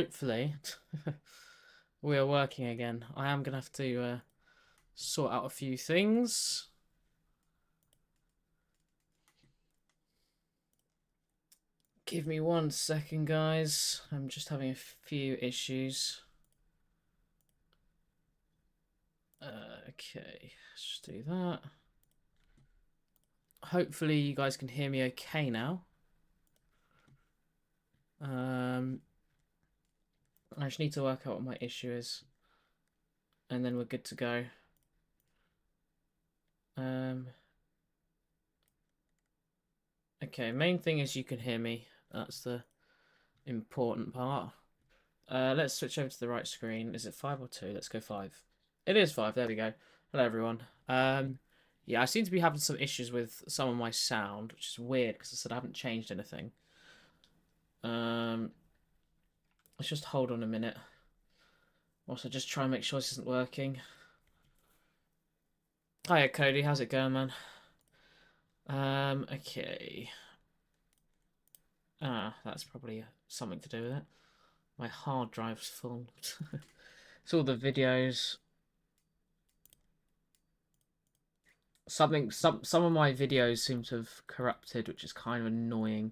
hopefully we are working again. I am going to have to sort out a few things. Give me 1 second, guys. I'm just having a few issues. Okay, let's just do that. Hopefully you guys can hear me okay now. I just need to work out what my issue is. And then we're good to go. Okay, main thing is you can hear me. That's the important part. Let's switch over to the right screen. Is it 5 or 2? Let's go 5. It is 5. There we go. Hello, everyone. Yeah, I seem to be having some issues with some of my sound, which is weird because I said I haven't changed anything. Let's just hold on a minute. Also, just try and make sure this isn't working. Hiya, Cody. How's it going, man? Okay. That's probably something to do with it. My hard drive's full. It's all the videos. Some of my videos seem to have corrupted, which is kind of annoying.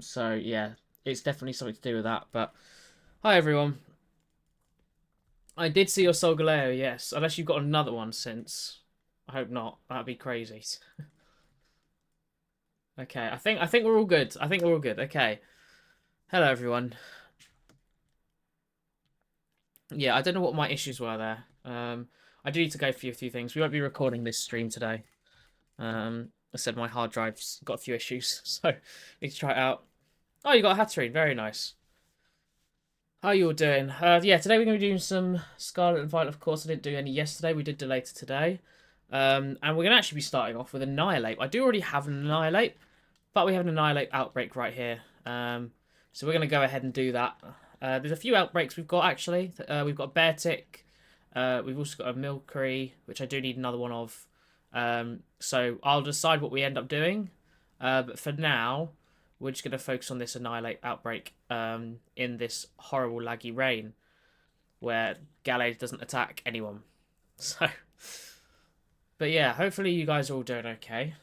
So yeah, it's definitely something to do with that. But hi everyone. I did see your Sol Galeo, yes. Unless you've got another one since. I hope not. That'd be crazy. Okay, I think we're all good. I think we're all good. Okay. Hello everyone. Yeah, I don't know what my issues were there. I do need to go through a few things. We won't be recording this stream today. I said my hard drive's got a few issues, so need to try it out. Oh, you got a Hatterene. Very nice. How you all doing? Yeah, today we're going to be doing some Scarlet and Violet. Of course, I didn't do any yesterday. We did do later today. And we're going to actually be starting off with Annihilate. I do already have an Annihilate, but we have an Annihilate Outbreak right here. So we're going to go ahead and do that. There's a few outbreaks we've got, actually. We've got a Bear Tick. We've also got a Milcery, which I do need another one of. So I'll decide what we end up doing. But for now, we're just going to focus on this Annihilate Outbreak in this horrible laggy rain where Gallade doesn't attack anyone. So, but yeah, hopefully you guys are all doing okay.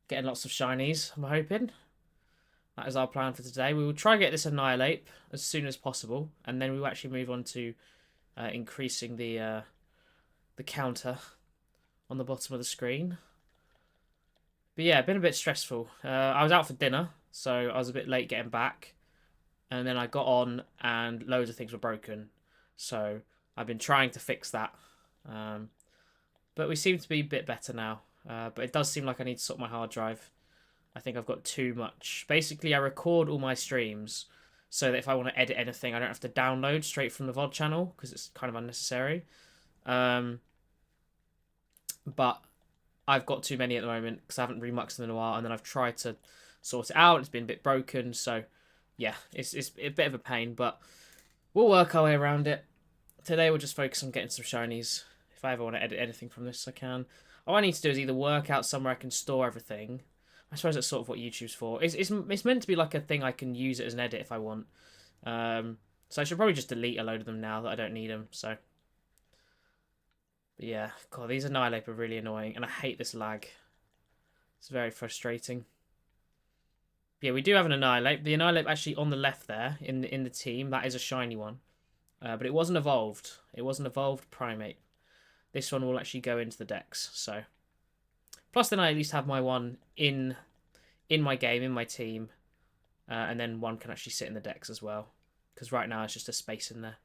Getting lots of shinies, I'm hoping. That is our plan for today. We will try and get this Annihilate as soon as possible, and then we will actually move on to increasing the counter on the bottom of the screen. But yeah, been a bit stressful. I was out for dinner, so I was a bit late getting back. And then I got on and loads of things were broken. So I've been trying to fix that. But we seem to be a bit better now. But it does seem like I need to sort my hard drive. I think I've got too much. Basically, I record all my streams so that if I want to edit anything, I don't have to download straight from the VOD channel because it's kind of unnecessary. But I've got too many at the moment because I haven't remuxed them in a while, and then I've tried to sort it out. It's been a bit broken, so yeah, it's a bit of a pain, but we'll work our way around it. Today we'll just focus on getting some shinies. If I ever want to edit anything from this, I can. All I need to do is either work out somewhere I can store everything. I suppose that's sort of what YouTube's for. It's meant to be like a thing I can use it as an edit if I want. So I should probably just delete a load of them now that I don't need them, so... But yeah, God, these Annihilate are really annoying, and I hate this lag. It's very frustrating. Yeah, we do have an Annihilate. The Annihilate actually on the left there, in the team, that is a shiny one. But it wasn't evolved. It wasn't evolved Primate. This one will actually go into the decks, so... Plus then I at least have my one in my game, in my team. And then one can actually sit in the decks as well. Because right now it's just a space in there.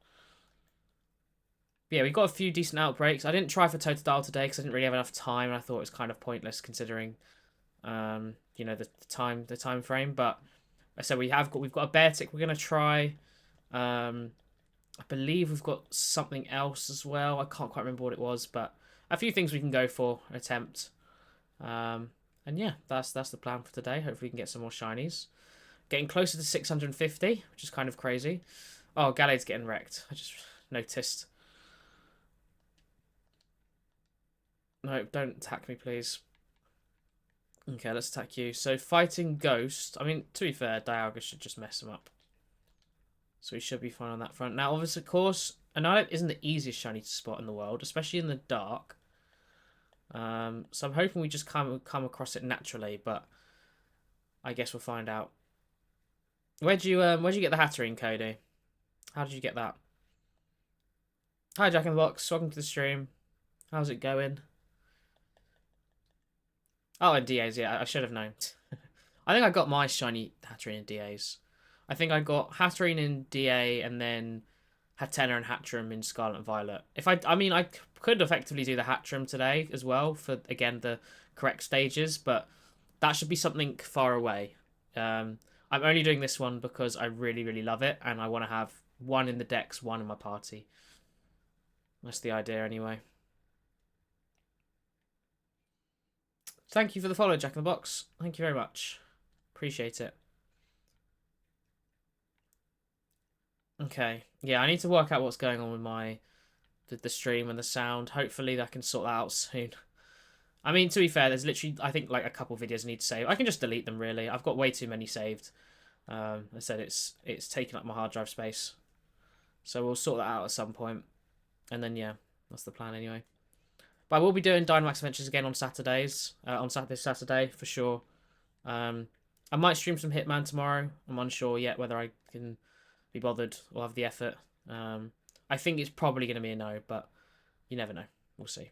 Yeah, we got a few decent outbreaks. I didn't try for Totodile today because I didn't really have enough time, and I thought it was kind of pointless considering, you know, the time frame. But I said we've got a Bear Tick we're gonna try. I believe we've got something else as well. I can't quite remember what it was, but a few things we can go for an attempt. And yeah, that's the plan for today. Hopefully we can get some more shinies. Getting closer to 650, which is kind of crazy. Oh, Gallade's getting wrecked. I just noticed. No, don't attack me, please. Okay, let's attack you. So, fighting Ghost. I mean, to be fair, Dialga should just mess him up. So we should be fine on that front. Now, obviously, of course, Annihilate isn't the easiest shiny to spot in the world, especially in the dark. So I'm hoping we just come across it naturally, but I guess we'll find out. Where'd you get the Hatterene, Cody? How did you get that? Hi, Jack in the Box. Welcome to the stream. How's it going? Oh, and DAs, yeah, I should have known. I think I got my shiny Hatterene in DAs. I think I got Hatterene in DA and then Hatena and Hatchram in Scarlet and Violet. I mean, I could effectively do the Hatchram today as well for, again, the correct stages, but that should be something far away. I'm only doing this one because I really, really love it, and I want to have one in the decks, one in my party. That's the idea anyway. Thank you for the follow, Jack in the Box. Thank you very much. Appreciate it. Okay. Yeah, I need to work out what's going on with the stream and the sound. Hopefully I can sort that out soon. I mean, to be fair, there's literally, I think, like a couple videos I need to save. I can just delete them, really. I've got way too many saved. I said it's taking up my hard drive space. So we'll sort that out at some point. And then, yeah, that's the plan anyway. But I will be doing Dynamax Adventures again on Saturdays. This Saturday, for sure. I might stream some Hitman tomorrow. I'm unsure yet whether I can be bothered or have the effort. I think it's probably going to be a no, but you never know. We'll see.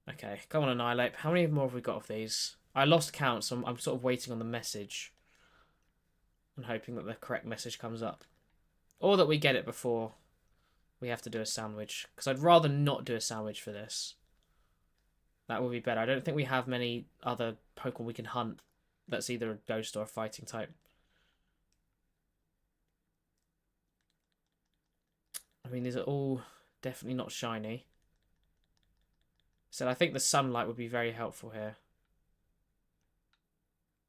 Okay, come on, Annihilate. How many more have we got of these? I lost count, so I'm sort of waiting on the message. And hoping that the correct message comes up. Or that we get it before we have to do a sandwich. Because I'd rather not do a sandwich for this. That would be better. I don't think we have many other Pokemon we can hunt that's either a ghost or a fighting type. I mean, these are all definitely not shiny. So I think the sunlight would be very helpful here.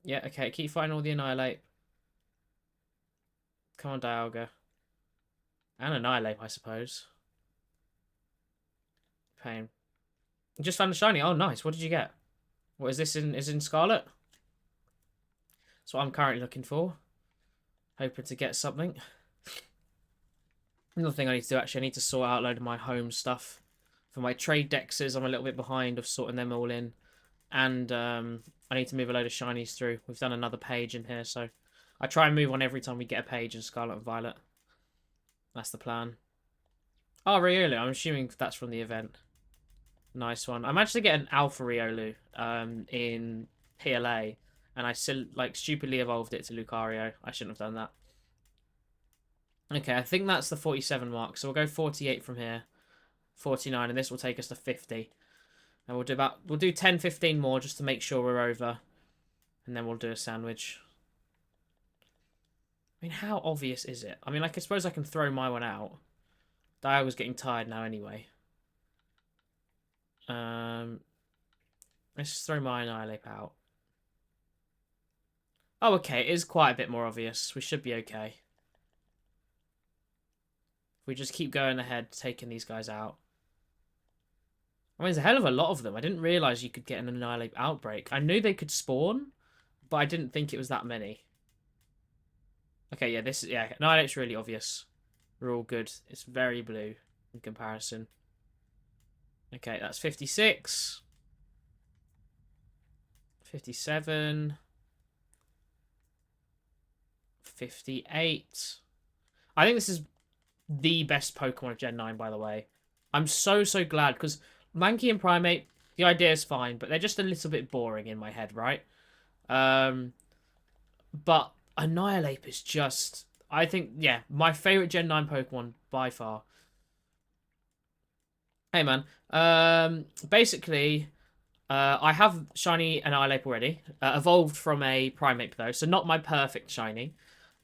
Yeah, okay. Keep fighting all the Annihilate. Come on, Dialga. And Annihilate, I suppose. Pain. Just found a shiny. Oh, nice. What did you get? What is this in Scarlet? That's what I'm currently looking for. Hoping to get something. Another thing I need to do, actually, I need to sort out a load of my home stuff. For my trade dexes, I'm a little bit behind of sorting them all in. And I need to move a load of shinies through. We've done another page in here, so I try and move on every time we get a page in Scarlet and Violet. That's the plan. Oh, Riolu. I'm assuming that's from the event. Nice one. I managed to get an Alpha Riolu in PLA, and I still, like, stupidly evolved it to Lucario. I shouldn't have done that. Okay, I think that's the 47 mark, so we'll go 48 from here. 49, and this will take us to 50. And we'll do 10, 15 more just to make sure we're over. And then we'll do a sandwich. I mean, how obvious is it? I mean, like, I suppose I can throw my one out. Dialga's getting tired now anyway. Let's just throw my Annihilate out. Oh, okay. It is quite a bit more obvious. We should be okay. If we just keep going ahead, taking these guys out. I mean, there's a hell of a lot of them. I didn't realise you could get an Annihilate outbreak. I knew they could spawn, but I didn't think it was that many. Okay, yeah, Annihilate's really obvious. We're all good. It's very blue in comparison. Okay, that's 56. 57. 58. I think this is the best Pokemon of Gen 9, by the way. I'm so glad, because Mankey and Primate, the idea is fine, but they're just a little bit boring in my head, right? But Annihilate is just, I think, yeah, my favourite Gen 9 Pokemon by far. Hey, man. Basically, I have shiny Annihilate already. Evolved from a Primate, though, so not my perfect shiny.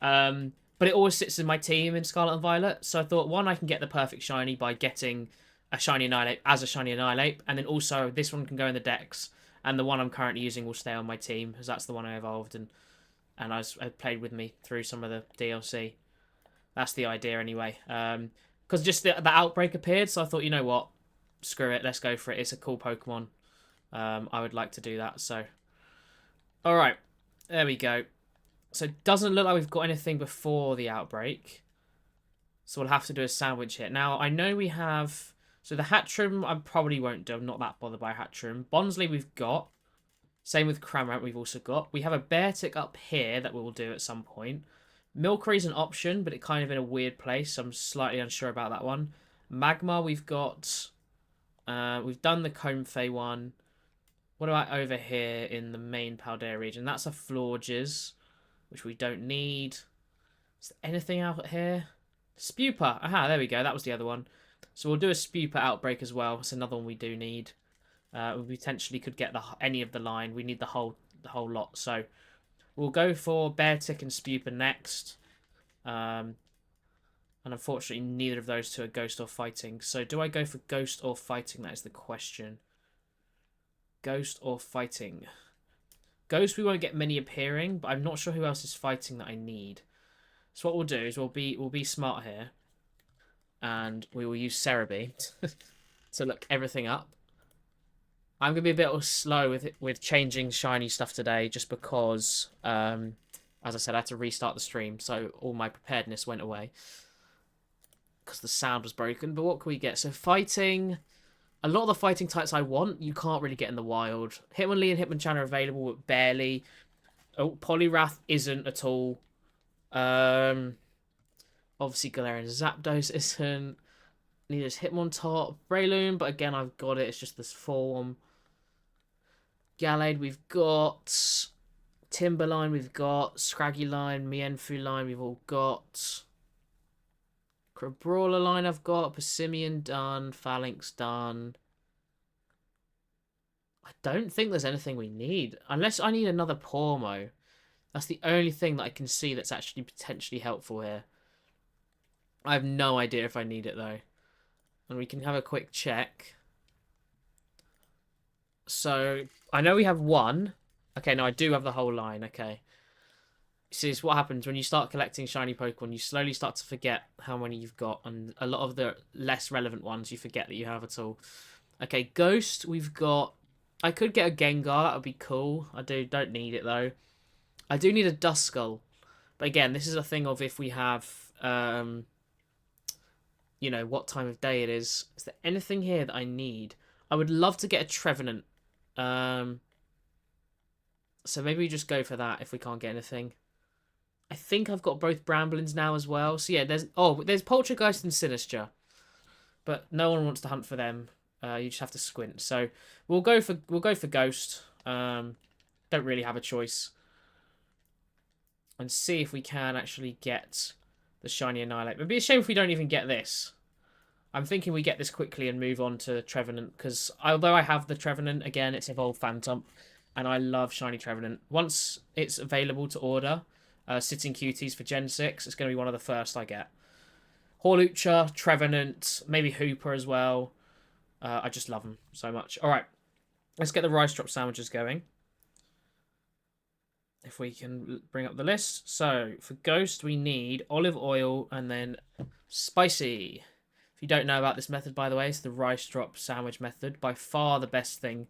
But it always sits in my team in Scarlet and Violet. So I thought, one, I can get the perfect shiny by getting a shiny Annihilate as a shiny Annihilate. And then also, this one can go in the decks. And the one I'm currently using will stay on my team, because that's the one I evolved and I played with me through some of the DLC. That's the idea anyway. Because just the Outbreak appeared, so I thought, you know what? Screw it, let's go for it. It's a cool Pokemon. I would like to do that, so. Alright, there we go. So it doesn't look like we've got anything before the Outbreak. So we'll have to do a sandwich here. Now, I know we have... So the Hatchroom, I probably won't do. I'm not that bothered by Hatchroom. Bonsley we've got. Same with Cramorant we've also got. We have a Beartic up here that we'll do at some point. Milcery's an option, but it's kind of in a weird place. So I'm slightly unsure about that one. Magmar we've got... we've done the Comfey one. What about over here in the main Paldea region? That's a Florges, which we don't need. Is there anything out here? Spupa. Aha, there we go. That was the other one. So we'll do a Spupa outbreak as well. It's another one we do need. We potentially could get any of the line. We need the whole lot. So we'll go for Beartic and Spupa next. And unfortunately, neither of those two are Ghost or Fighting. So do I go for Ghost or Fighting? That is the question. Ghost or Fighting? Ghost, we won't get many appearing, but I'm not sure who else is fighting that I need. So what we'll do is we'll be smart here. And we will use Cerebi to look everything up. I'm going to be a bit slow with changing shiny stuff today just because, as I said, I had to restart the stream. So all my preparedness went away because the sound was broken. But what can we get? So fighting... A lot of the fighting types I want, you can't really get in the wild. Hitmonlee and Hitmonchan are available, but barely. Oh, Poliwrath isn't at all. Obviously, Galarian Zapdos isn't. Neither's Hitmontop. Breloom, but again, I've got it. It's just this form. Gallade, we've got. Timberline, we've got. Scraggy line, Mienfoo line, we've all got. Brawler line I've got. Persimmon done. Phalanx done. I don't think there's anything we need. Unless I need another Pormo. That's the only thing that I can see that's actually potentially helpful here. I have no idea if I need it though. And we can have a quick check. So, I know we have one. Okay, no, I do have the whole line. Okay. See, it's what happens when you start collecting shiny Pokemon. You slowly start to forget how many you've got. And a lot of the less relevant ones you forget that you have at all. Okay, Ghost, we've got... I could get a Gengar. That would be cool. I don't need it, though. I do need a Duskull. But again, this is a thing of if we have... you know, what time of day it is. Is there anything here that I need? I would love to get a Trevenant. So maybe we just go for that if we can't get anything. I think I've got both Bramblins now as well. So yeah, there's Poltergeist and Sinister, but no one wants to hunt for them. You just have to squint. So we'll go for Ghost. Don't really have a choice, and see if we can actually get the shiny Annihilate. It'd be a shame if we don't even get this. I'm thinking we get this quickly and move on to Trevenant because although I have the Trevenant again, it's Evolved Phantom, and I love shiny Trevenant. Once it's available to order. Sitting Cuties for Gen 6. It's going to be one of the first I get. Hawlucha, Trevenant, maybe Hooper as well. I just love them so much. Alright, let's get the Rice Drop sandwiches going. If we can bring up the list. So, for Ghost, we need olive oil and then spicy. If you don't know about this method, by the way, it's the Rice Drop sandwich method. By far the best thing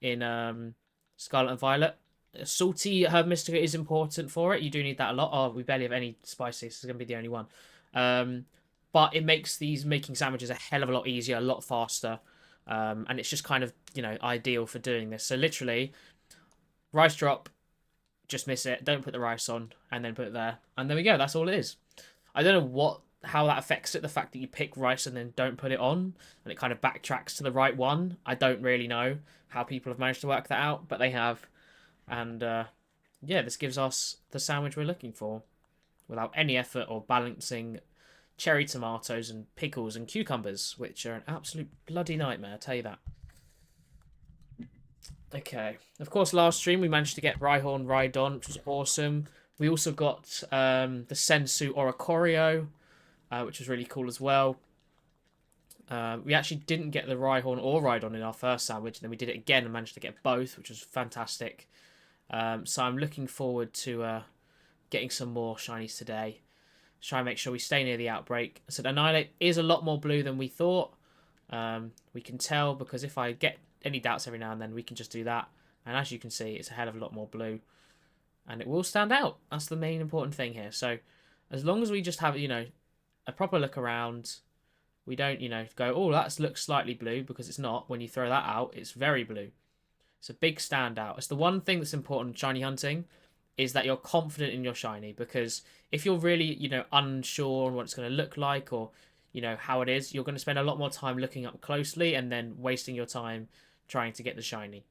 in Scarlet and Violet. Salty Herb Mystica is important for it. You do need that a lot. Oh, we barely have any spicy. This is going to be the only one. But it makes making sandwiches a hell of a lot easier, a lot faster. And it's just kind of, you know, ideal for doing this. So literally, rice drop, just miss it. Don't put the rice on and then put it there. And there we go. That's all it is. I don't know how that affects it. The fact that you pick rice and then don't put it on and it kind of backtracks to the right one. I don't really know how people have managed to work that out, but they have. And yeah, this gives us the sandwich we're looking for without any effort or balancing cherry tomatoes and pickles and cucumbers, which are an absolute bloody nightmare, I'll tell you that. Okay, of course, last stream we managed to get Rhyhorn Rhydon, which was awesome. We also got the Sensu Oricorio, which was really cool as well. We actually didn't get the Rhyhorn or Rhydon in our first sandwich, and then we did it again and managed to get both, which was fantastic. So I'm looking forward to getting some more shinies today. Try and make sure we stay near the outbreak. So Annihilate is a lot more blue than we thought. We can tell because if I get any doubts every now and then, we can just do that. And as you can see, it's a hell of a lot more blue. And it will stand out. That's the main important thing here. So as long as we just have, you know, a proper look around. We don't, go, oh, that looks slightly blue, because it's not. When you throw that out, it's very blue. It's a big standout. It's the one thing that's important in shiny hunting, is that you're confident in your shiny, because if you're really, unsure on what it's going to look like, or, how it is, you're going to spend a lot more time looking up closely and then wasting your time trying to get the shiny.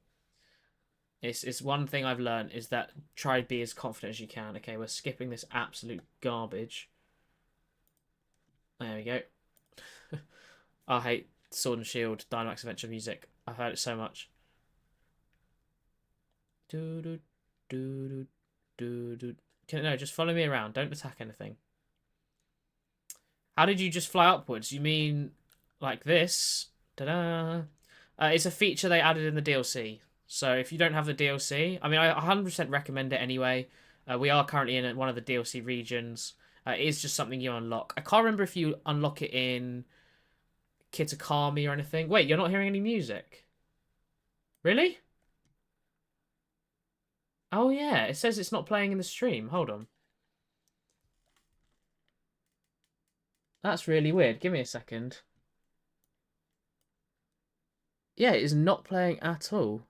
It's one thing I've learned, is that try to be as confident as you can. Okay, we're skipping this absolute garbage. There we go. I hate Sword and Shield Dynamax Adventure music. I've heard it so much. Do do do do do. No, just follow me around. Don't attack anything. How did you just fly upwards? You mean like this? Ta-da! It's a feature they added in the DLC. So if you don't have the DLC, I mean, I 100% recommend it anyway. We are currently in one of the DLC regions. It is just something you unlock. I can't remember if you unlock it in Kitakami or anything. Wait, you're not hearing any music? Really? Oh yeah, it says it's not playing in the stream. Hold on. That's really weird. Give me a second. Yeah, it is not playing at all.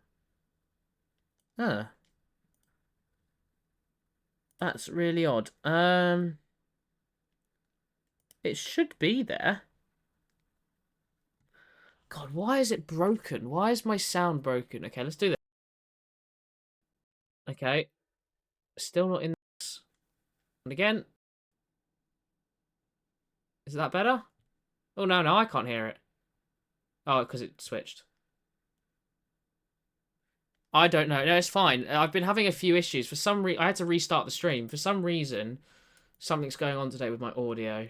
Huh. That's really odd. It should be there. God, why is it broken? Why is my sound broken? Okay, let's do this. Okay, still not in this. And again. Is that better? Oh, no, I can't hear it. Oh, because it switched. I don't know. No, it's fine. I've been having a few issues. For some reason, I had to restart the stream. For some reason, something's going on today with my audio.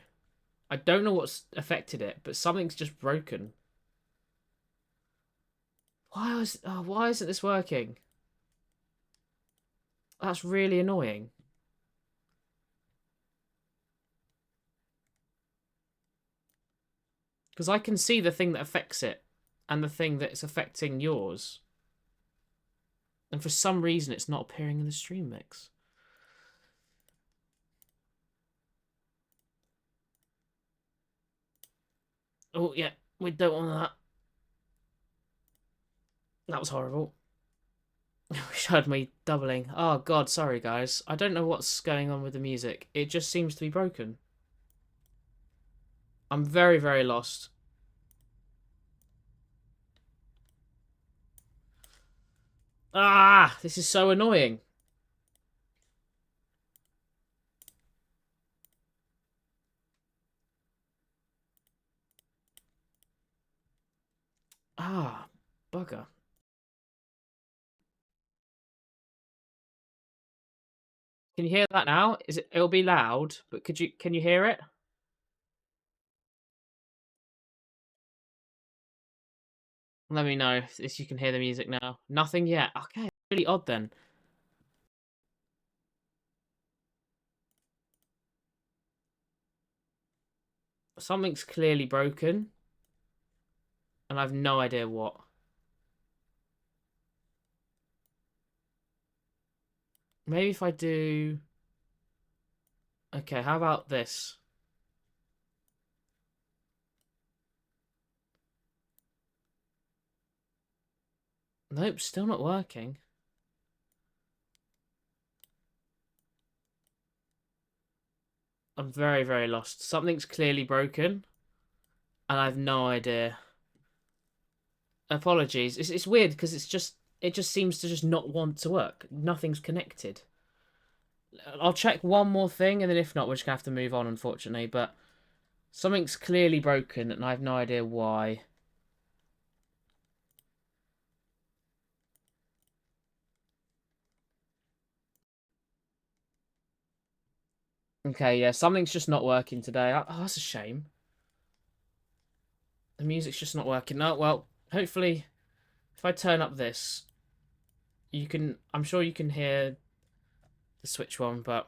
I don't know what's affected it, but something's just broken. Why isn't this working? That's really annoying. Because I can see the thing that affects it and the thing that's affecting yours. And for some reason, it's not appearing in the stream mix. Oh, yeah. We don't want that. That was horrible. Which had me doubling. Oh, God, sorry, guys. I don't know what's going on with the music. It just seems to be broken. I'm very, very lost. Ah, this is so annoying. Ah, bugger. Can you hear that now? It'll be loud, but can you hear it? Let me know if you can hear the music now. Nothing yet. Okay, really odd then. Something's clearly broken, and I've no idea what. Maybe if I do... Okay, how about this? Nope, still not working. I'm very, very lost. Something's clearly broken, and I have no idea. Apologies. It's weird because it just seems to just not want to work. Nothing's connected. I'll check one more thing, and then if not, we're just gonna have to move on, unfortunately. But something's clearly broken, and I have no idea why. Okay, yeah, something's just not working today. Oh, that's a shame. The music's just not working. No, well, hopefully, if I turn up this, you can... I'm sure you can hear the Switch one, but...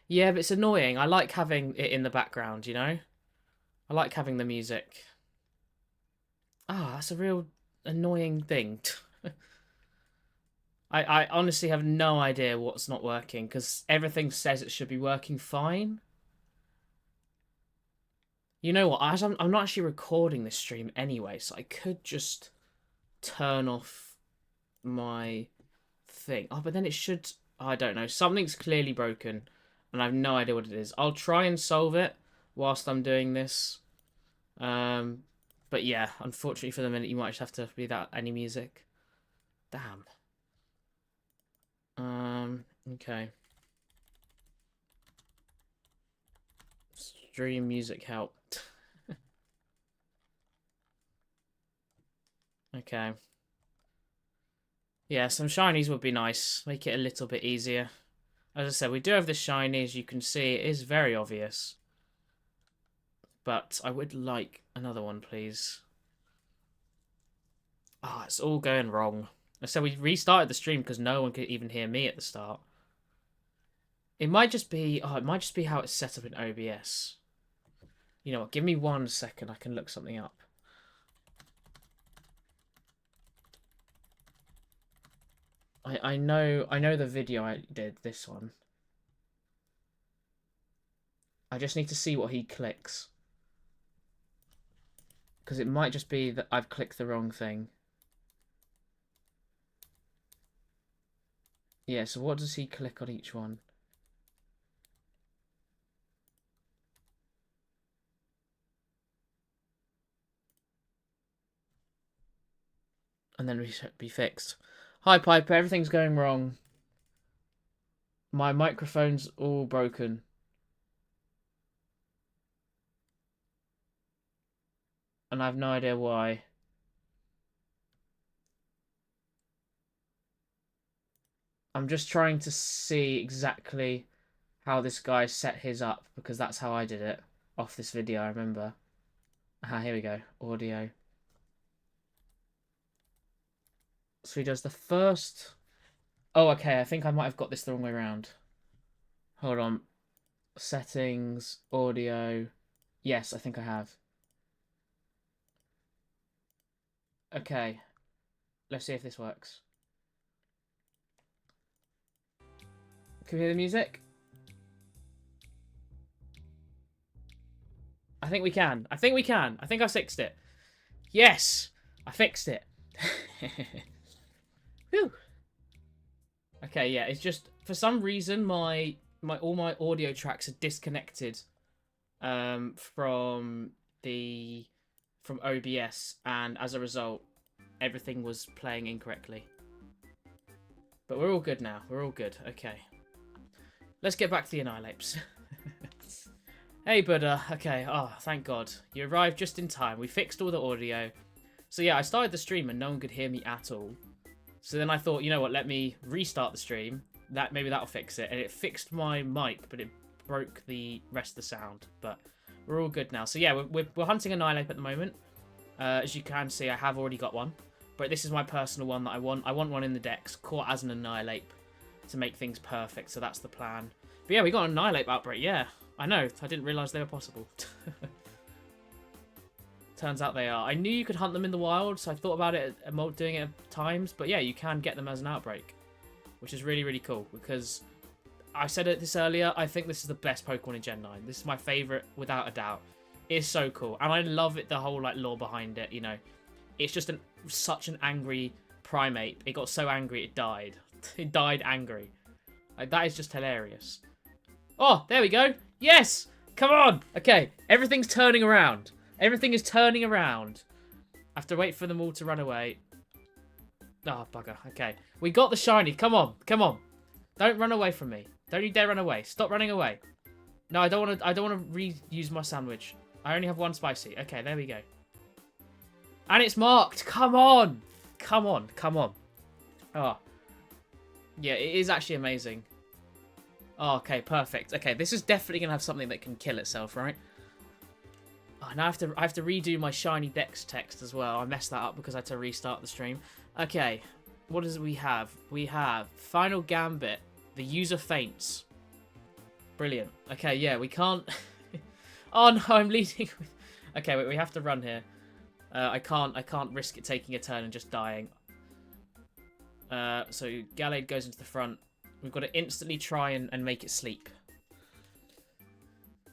Yeah, but it's annoying. I like having it in the background, you know? I like having the music. Ah, that's a real annoying thing. I honestly have no idea what's not working, because everything says it should be working fine. You know what? As I'm not actually recording this stream anyway, so I could just turn off my thing. Oh, but then it should... I don't know. Something's clearly broken, and I have no idea what it is. I'll try and solve it whilst I'm doing this. But yeah, unfortunately for the minute, you might just have to be without any music. Damn. Okay. Stream music help. Okay. Yeah, some shinies would be nice. Make it a little bit easier. As I said, we do have the shiny, as you can see. It is very obvious. But I would like another one, please. Ah, it's all going wrong. I said we restarted the stream because no one could even hear me at the start. It might just be... Oh, it might just be how it's set up in OBS. You know what? Give me 1 second. I can look something up. I know the video I did, this one. I just need to see what he clicks. Because it might just be that I've clicked the wrong thing. Yeah, so what does he click on each one? And then be fixed. Hi, Piper. Everything's going wrong. My microphone's all broken. And I have no idea why. I'm just trying to see exactly how this guy set his up, because that's how I did it off this video, I remember. Ah, here we go. Audio. So he does the first... Oh, okay. I think I might have got this the wrong way around. Hold on. Settings, audio. Yes, I think I have. Okay. Let's see if this works. Can we hear the music? I think we can. I think we can. I think I fixed it. Yes! I fixed it. Whew. Okay, yeah, it's just... For some reason, all my audio tracks are disconnected from OBS, and as a result, everything was playing incorrectly. But we're all good now. We're all good. Okay. Let's get back to the Annihilapes. Hey, Buddha. Okay. Oh, thank God. You arrived just in time. We fixed all the audio. So yeah, I started the stream and no one could hear me at all. So then I thought, you know what, let me restart the stream. Maybe that'll fix it. And it fixed my mic, but it broke the rest of the sound. But we're all good now. So yeah, we're hunting Annihilape at the moment. As you can see, I have already got one. But this is my personal one that I want. I want one in the decks, caught as an Annihilape, to make things perfect. So that's the plan. But yeah, we got an Annihilape outbreak. Yeah, I know. I didn't realise they were possible. Turns out they are. I knew you could hunt them in the wild, so I thought about it, doing it at times. But yeah, you can get them as an outbreak, which is really, really cool. Because I said this earlier, I think this is the best Pokemon in Gen 9. This is my favourite, without a doubt. It's so cool. And I love it, the whole like lore behind it, you know. It's just such an angry primate. It got so angry it died. It died angry. Like, that is just hilarious. Oh, there we go. Yes! Come on! Okay, everything's turning around. Everything is turning around. I have to wait for them all to run away. Oh, bugger. Okay. We got the shiny. Come on. Come on. Don't run away from me. Don't you dare run away. Stop running away. No, I don't want to reuse my sandwich. I only have one spicy. Okay, there we go. And it's marked. Come on. Come on. Come on. Oh. Yeah, it is actually amazing. Oh, okay, perfect. Okay, this is definitely going to have something that can kill itself, right? Oh, now I have to redo my shiny Dex text as well. I messed that up because I had to restart the stream. Okay, what does we have? We have Final Gambit. The user faints. Brilliant. Okay, yeah, we can't... Oh no, I'm leading. Okay, wait, we have to run here. I can't risk it taking a turn and just dying. So Gallade goes into the front. We've got to instantly try and make it sleep.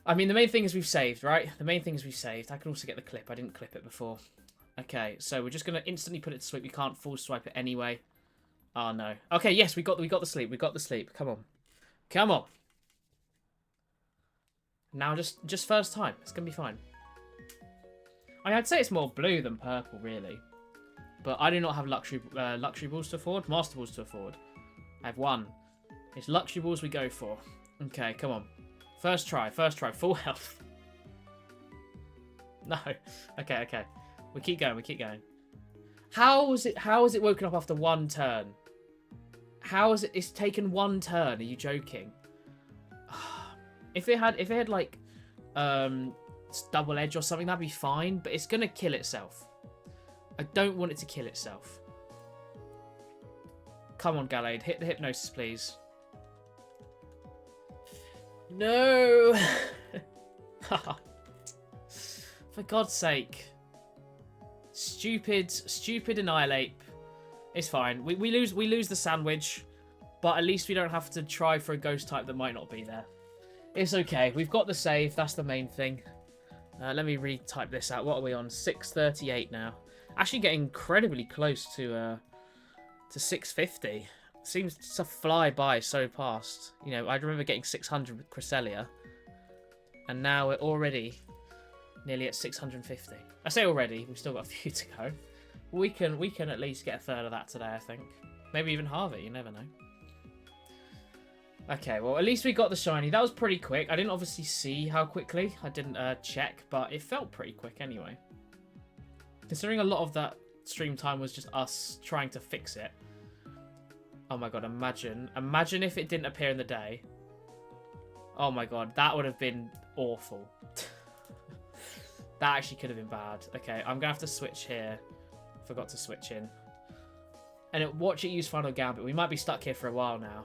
I mean, the main thing is we've saved, right? The main thing is we've saved. I can also get the clip. I didn't clip it before. Okay, so we're just going to instantly put it to sleep. We can't full swipe it anyway. Oh, no. Okay, yes, we got the sleep. We got the sleep. Come on. Come on. Now, just first time. It's going to be fine. I mean, I'd say it's more blue than purple, really. But I do not have luxury balls to afford. Master balls to afford. I have one. It's luxury balls we go for. Okay, come on. First try. Full health. No. Okay. We keep going. How is it woken up after one turn? How is it? It's taken one turn. Are you joking? If it had like double edge or something, that'd be fine. But it's gonna kill itself. I don't want it to kill itself. Come on, Gallade. Hit the hypnosis, please. No. For God's sake. Stupid Annihilate. It's fine. We lose the sandwich, but at least we don't have to try for a ghost type that might not be there. It's okay. We've got the save. That's the main thing. Let me retype this out. What are we on? 638 now. Actually getting incredibly close to 650. Seems to fly by so fast. You know, I remember getting 600 with Cresselia, and now we're already nearly at 650. I say already. We've still got a few to go. We can at least get a third of that today, I think. Maybe even halve it. You never know. Okay, well, at least we got the shiny. That was pretty quick. I didn't obviously see how quickly. I didn't check, but it felt pretty quick anyway. Considering a lot of that stream time was just us trying to fix it. Oh my god, imagine if it didn't appear in the day. Oh my god, that would have been awful. That actually could have been bad. Okay, I'm going to have to switch here. Forgot to switch in. And watch it use Final Gambit. We might be stuck here for a while now.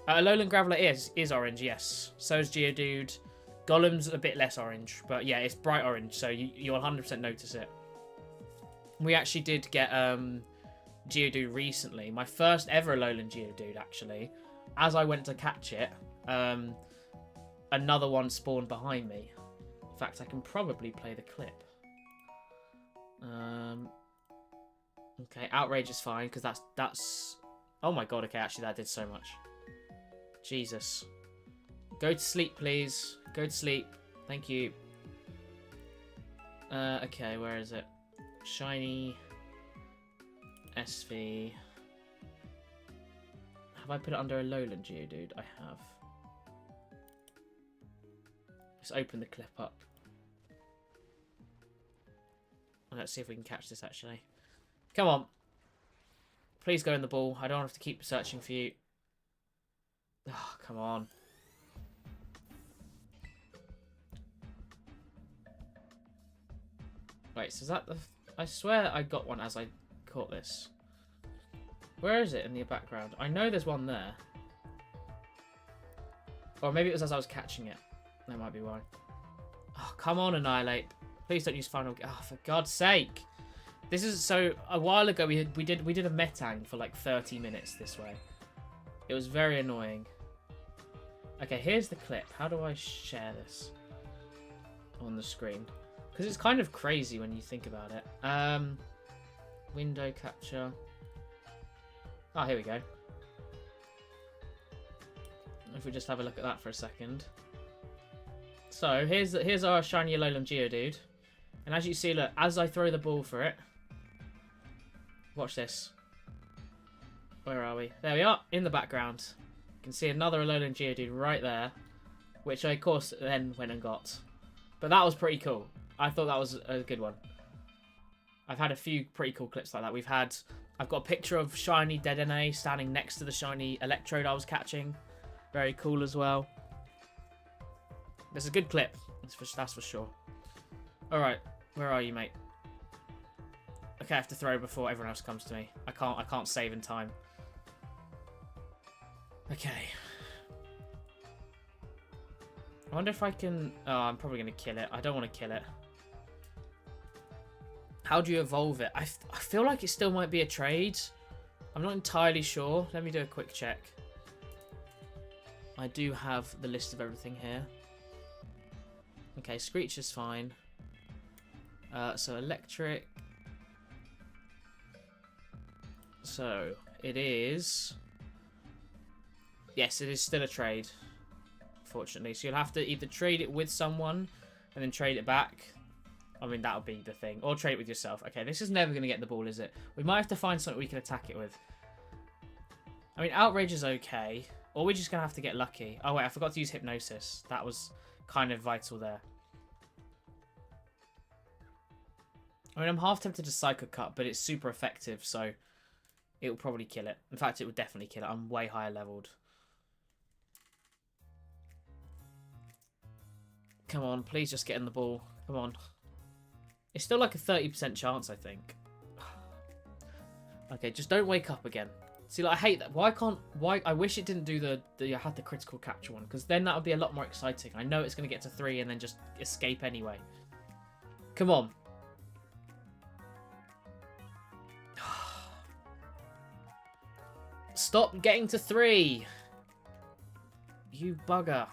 Alolan Graveler is orange, yes. So is Geodude. Golem's a bit less orange. But yeah, it's bright orange, so you'll 100% notice it. We actually did get Geodude recently. My first ever Alolan Geodude, actually. As I went to catch it, another one spawned behind me. In fact, I can probably play the clip. Okay, Outrage is fine, because that's... Oh my god, okay, actually that did so much. Jesus. Go to sleep, please. Go to sleep. Thank you. Okay, where is it? Shiny... SV... Have I put it under a Alolan Geodude? I have. Let's open the clip up. Let's see if we can catch this, actually. Come on. Please go in the ball. I don't have to keep searching for you. Oh, come on. Wait, so is that the... I swear I got one as I caught this. Where is it in the background? I know there's one there. Or maybe it was as I was catching it. That might be why. Oh, come on, Annihilate. Please don't use Final... Oh, for God's sake. This is... So, a while ago, we did a Metang for like 30 minutes this way. It was very annoying. Okay, here's the clip. How do I share this on the screen? Because it's kind of crazy when you think about it. Window capture. Oh, here we go. If we just have a look at that for a second. So, here's our shiny Alolan Geodude. And as you see, look, as I throw the ball for it... Watch this. Where are we? There we are, in the background. You can see another Alolan Geodude right there. Which I, of course, then went and got. But that was pretty cool. I thought that was a good one. I've had a few pretty cool clips like that. I've got a picture of shiny Dedenne standing next to the shiny Electrode I was catching. Very cool as well. It's a good clip. That's for sure. Alright, where are you, mate? Okay, I have to throw before everyone else comes to me. I can't save in time. Okay. I wonder if I can... Oh, I'm probably going to kill it. I don't want to kill it. How do you evolve it? I feel like it still might be a trade. I'm not entirely sure. Let me do a quick check. I do have the list of everything here. Okay, Screech is fine. So electric. So it is. Yes, it is still a trade. Fortunately, so you'll have to either trade it with someone and then trade it back. I mean, that'll be the thing. Or trade it with yourself. Okay, this is never going to get the ball, is it? We might have to find something we can attack it with. I mean, Outrage is okay. Or we're just going to have to get lucky. Oh, wait, I forgot to use Hypnosis. That was kind of vital there. I mean, I'm half tempted to Psycho Cut, but it's super effective, so it will probably kill it. In fact, it would definitely kill it. I'm way higher leveled. Come on, please just get in the ball. Come on. It's still like a 30% chance, I think. Okay, just don't wake up again. See, like, I hate that. Why? I wish it didn't do I had the critical capture one, because then that would be a lot more exciting. I know it's going to get to 3 and then just escape anyway. Come on. Stop getting to 3. You bugger.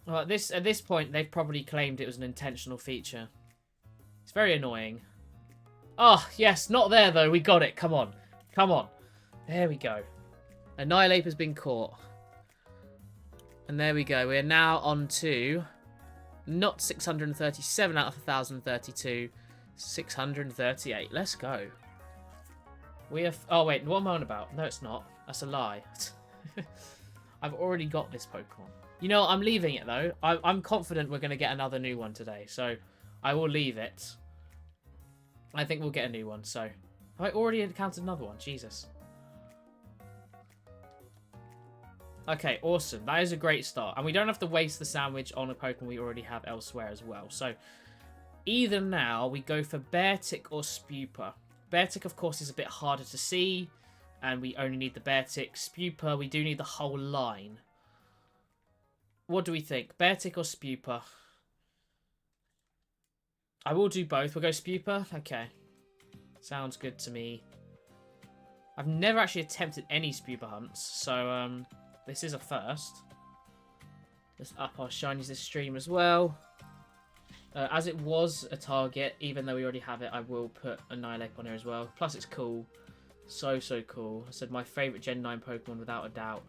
Well, at this point, they've probably claimed it was an intentional feature. It's very annoying. Oh, yes, not there, though. We got it. Come on. Come on. There we go. Annihilate has been caught. And there we go. We are now on to not 637 out of 1,032. 638. Let's go. We have... Oh, wait. What am I on about? No, it's not. That's a lie. I've already got this Pokemon. You know, I'm leaving it, though. I'm confident we're going to get another new one today. So, I will leave it. I think we'll get a new one, so... Have I already encountered another one? Jesus. Okay, awesome. That is a great start. And we don't have to waste the sandwich on a Pokemon we already have elsewhere as well. So, either now we go for Beartic or Spupa. Beartic, of course, is a bit harder to see. And we only need the Beartic. Spupa, we do need the whole line. What do we think? Beartic or Spupa? I will do both. We'll go Spupa. Okay. Sounds good to me. I've never actually attempted any Spupa hunts, so this is a first. Let's up our shinies this stream as well. As it was a target, even though we already have it, I will put Annihilate on here as well. Plus it's cool. So cool. I said my favourite Gen 9 Pokemon without a doubt.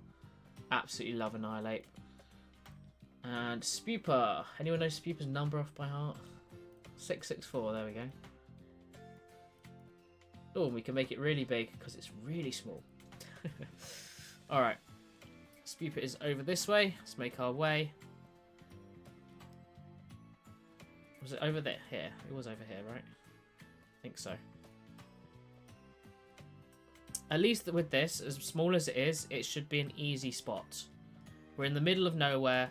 Absolutely love Annihilate. And Spupa. Anyone know Spupa's number off by heart? 664, there we go. Oh, we can make it really big because it's really small. Alright. Spupa is over this way. Let's make our way. Was it over there? Here. It was over here, right? I think so. At least with this, as small as it is, it should be an easy spot. We're in the middle of nowhere.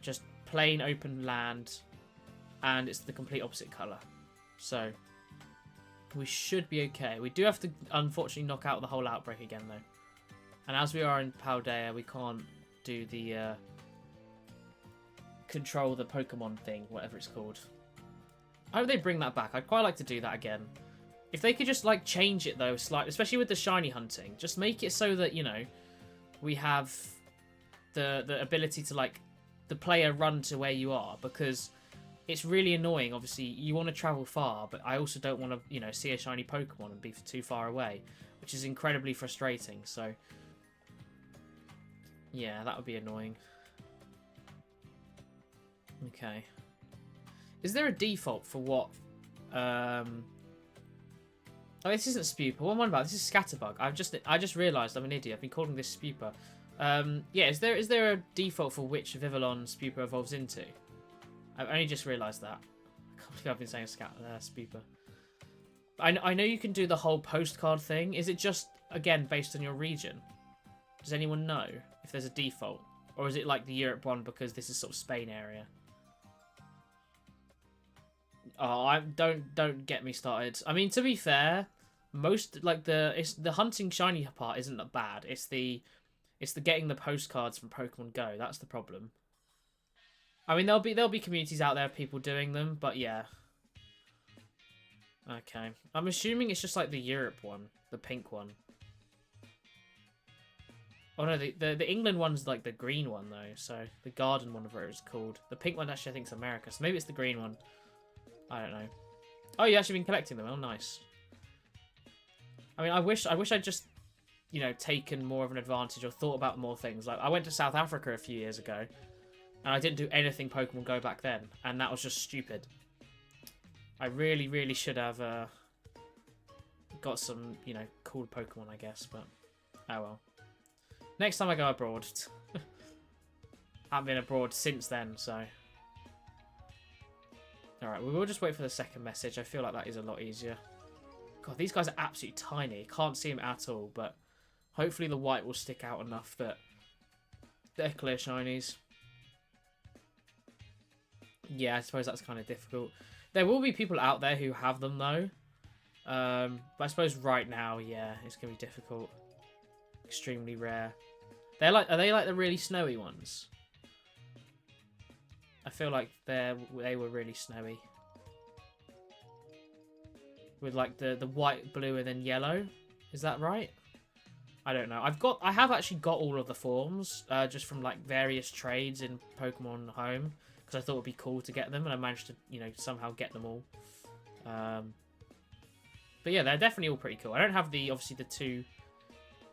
Just plain open land. And it's the complete opposite colour. So, we should be okay. We do have to, unfortunately, knock out the whole outbreak again, though. And as we are in Paldea, we can't do the control the Pokemon thing, whatever it's called. I hope they bring that back. I'd quite like to do that again. If they could just, like, change it, though, slightly, especially with the shiny hunting. Just make it so that, you know, we have the ability to, like, the player run to where you are, because... It's really annoying, obviously, you want to travel far, but I also don't want to, you know, see a shiny Pokemon and be too far away, which is incredibly frustrating, so... Yeah, that would be annoying. Okay. Is there a default for what, Oh, this isn't Spupa. What am I on about? This is Scatterbug. I just realised I'm an idiot. I've been calling this Spupa. Yeah, is there a default for which Vivillon Spupa evolves into? I've only just realised that. I can't believe I've been saying Spupa. I know you can do the whole postcard thing. Is it just, again, based on your region? Does anyone know if there's a default? Or is it like the Europe one because this is sort of Spain area? Oh, don't get me started. I mean, to be fair, most like the hunting shiny part isn't that bad. It's the getting the postcards from Pokemon Go. That's the problem. I mean, there'll be communities out there of people doing them, but yeah. Okay. I'm assuming it's just like the Europe one, the pink one. Oh no, the England one's like the green one though. So the garden one, whatever it's called. The pink one actually I think is America. So maybe it's the green one. I don't know. Oh, you actually been collecting them? Oh, nice. I mean, I wish I'd just, you know, taken more of an advantage or thought about more things. Like, I went to South Africa a few years ago, and I didn't do anything Pokemon Go back then, and that was just stupid. I really, really should have got some, you know, cool Pokemon, I guess, but oh well. Next time I go abroad. I haven't been abroad since then, so... Alright, we will just wait for the second message. I feel like that is a lot easier. God, these guys are absolutely tiny. Can't see them at all, but hopefully the white will stick out enough that they're clear shinies. Yeah, I suppose that's kind of difficult. There will be people out there who have them, though. But I suppose right now, yeah, it's going to be difficult. Extremely rare. Are they like the really snowy ones? I feel like they were really snowy. With like the white, blue, and then yellow. Is that right? I don't know. I have actually got all of the forms, just from like various trades in Pokemon Home, because I thought it'd be cool to get them, and I managed to, you know, somehow get them all. But yeah, they're definitely all pretty cool. I don't have obviously the two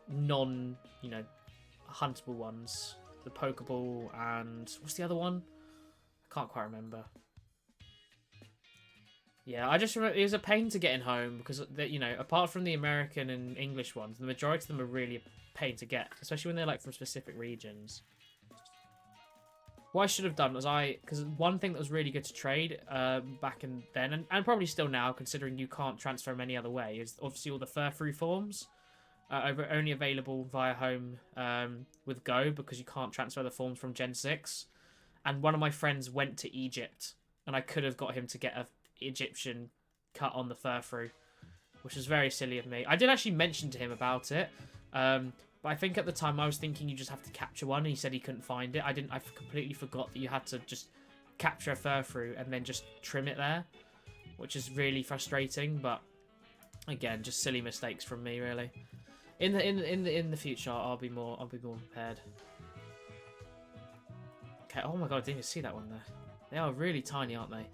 non, you know, huntable ones. The Pokeball and what's the other one? I can't quite remember. Yeah, I just remember it was a pain to get in home because, you know, apart from the American and English ones, the majority of them are really a pain to get, especially when they're like from specific regions. What I should have done was because one thing that was really good to trade back in then, and probably still now, considering you can't transfer them any other way, is obviously all the Furfrou forms are only available via home with Go because you can't transfer the forms from Gen 6. And one of my friends went to Egypt, and I could have got him to get a Egyptian cut on the Furfrou, which was very silly of me. I did actually mention to him about it, but I think at the time I was thinking you just have to capture one, and he said he couldn't find it. I completely forgot that you had to just capture a Furfrou and then just trim it there, which is really frustrating. But again, just silly mistakes from me, really. In the future, I'll be more prepared. Okay. Oh my god, I didn't even see that one there. They are really tiny, aren't they?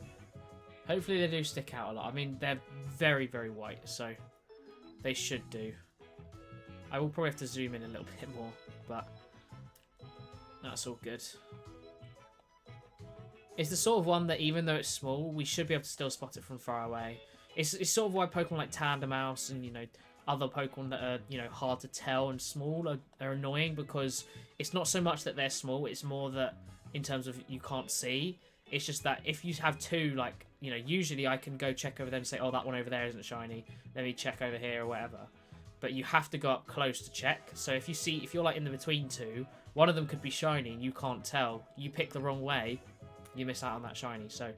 Hopefully they do stick out a lot. I mean, they're very, very white, so they should do. I will probably have to zoom in a little bit more, but that's all good. It's the sort of one that even though it's small, we should be able to still spot it from far away. It's sort of why Pokemon like Tandemaus and, you know, other Pokemon that are, you know, hard to tell and small are annoying, because it's not so much that they're small, it's more that in terms of you can't see. It's just that if you have two, like, you know, usually I can go check over them and say, oh, that one over there isn't shiny. Let me check over here or whatever. But you have to go up close to check. So if you're like in the between two, one of them could be shiny and you can't tell. You pick the wrong way, you miss out on that shiny. So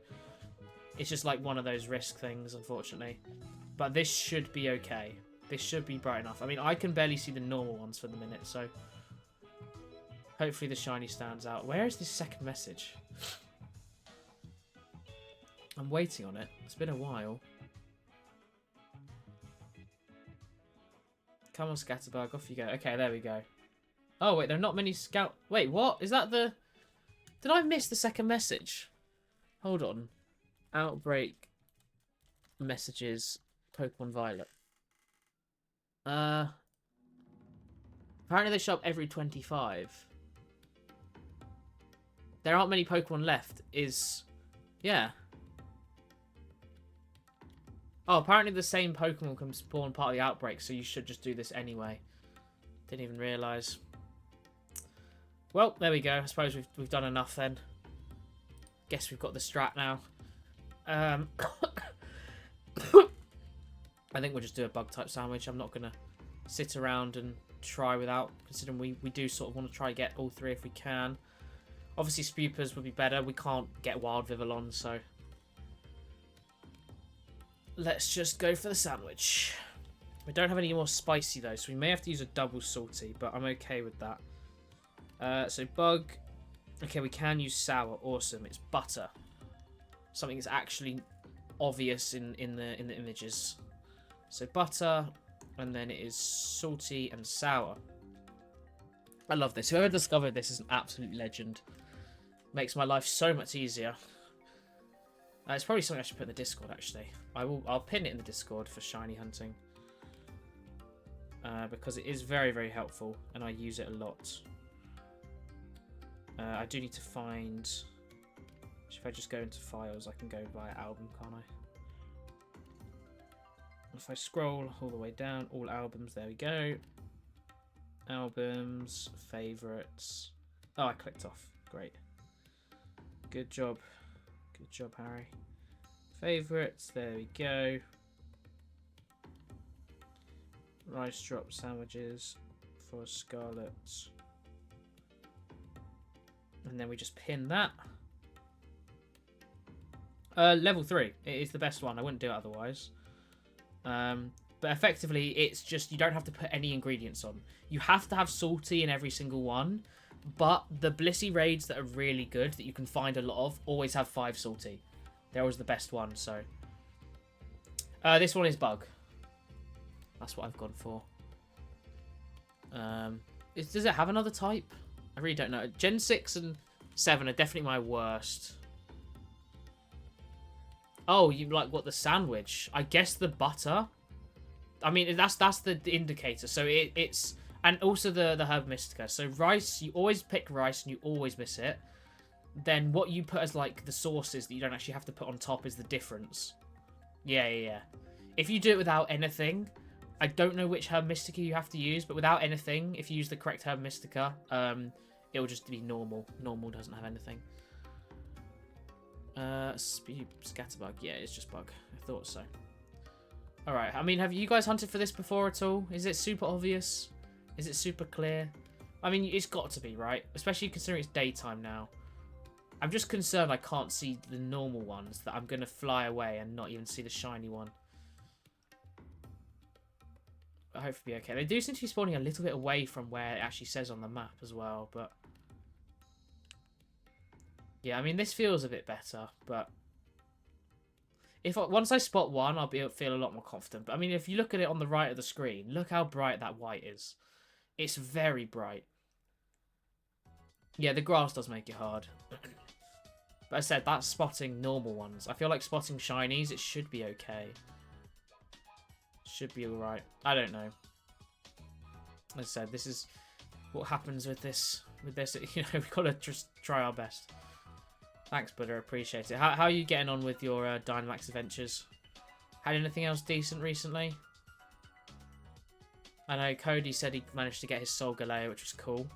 it's just like one of those risk things, unfortunately. But this should be okay. This should be bright enough. I mean, I can barely see the normal ones for the minute, so hopefully the shiny stands out. Where is this second message? I'm waiting on it. It's been a while. Come on, Scatterbug. Off you go. Okay, there we go. Oh, wait. There are not many scout... Wait, what? Is that the... Did I miss the second message? Hold on. Outbreak messages. Pokemon Violet. Apparently they show up every 25. There aren't many Pokemon left. Yeah. Oh, apparently the same Pokemon can spawn part of the outbreak, so you should just do this anyway. Didn't even realise. Well, there we go. I suppose we've done enough then. Guess we've got the strat now. I think we'll just do a bug type sandwich. I'm not gonna sit around and try without, considering we do sort of want to try to get all three if we can. Obviously Spupers would be better. We can't get Wild Vivillon, so let's just go for the sandwich. We don't have any more spicy though, so we may have to use a double salty, but I'm okay with that. So bug. Okay, we can use sour. Awesome. It's butter. Something that's actually obvious in the images. So butter, and then it is salty and sour. I love this. Whoever discovered this is an absolute legend. Makes my life so much easier. It's probably something I should put in the Discord, actually. I'll pin it in the Discord for shiny hunting. Because it is very, very helpful, and I use it a lot. I do need to find... If I just go into files, I can go via album, can't I? If I scroll all the way down, all albums, there we go. Albums, favourites. Oh, I clicked off. Great. Good job. Good job, Harry. Favourites, there we go. Rice drop sandwiches for Scarlet. And then we just pin that. Level 3. It is the best one. I wouldn't do it otherwise. But effectively, it's just you don't have to put any ingredients on. You have to have salty in every single one. But the Blissey raids that are really good, that you can find a lot of, always have 5 salty. They're always the best one, so... this one is bug. That's what I've gone for. Does it have another type? I really don't know. Gen 6 and 7 are definitely my worst. Oh, you like what, the sandwich? I guess the butter. I mean, that's the indicator. So it's... And also the Herb Mystica. So rice, you always pick rice and you always miss it. Then what you put as like the sauces that you don't actually have to put on top is the difference. Yeah. If you do it without anything, I don't know which Herb Mystica you have to use, but without anything, if you use the correct Herb Mystica, it will just be normal. Normal doesn't have anything. Scatterbug. Yeah, it's just bug. I thought so. Alright, I mean, have you guys hunted for this before at all? Is it super obvious? Is it super clear? I mean, it's got to be, right? Especially considering it's daytime now. I'm just concerned I can't see the normal ones, that I'm going to fly away and not even see the shiny one. But hopefully be okay. They do seem to be spawning a little bit away from where it actually says on the map as well, but... Yeah, I mean, this feels a bit better, but... Once I spot one, I'll feel a lot more confident. But I mean, if you look at it on the right of the screen, look how bright that white is. It's very bright. Yeah, the grass does make it hard. But I said, that's spotting normal ones. I feel like spotting shinies, it should be okay. Should be alright. I don't know. As I said, this is what happens with this. You know, we've got to just try our best. Thanks, Buddha. Appreciate it. How are you getting on with your Dynamax adventures? Had anything else decent recently? I know Cody said he managed to get his Soul Galeo, which was cool.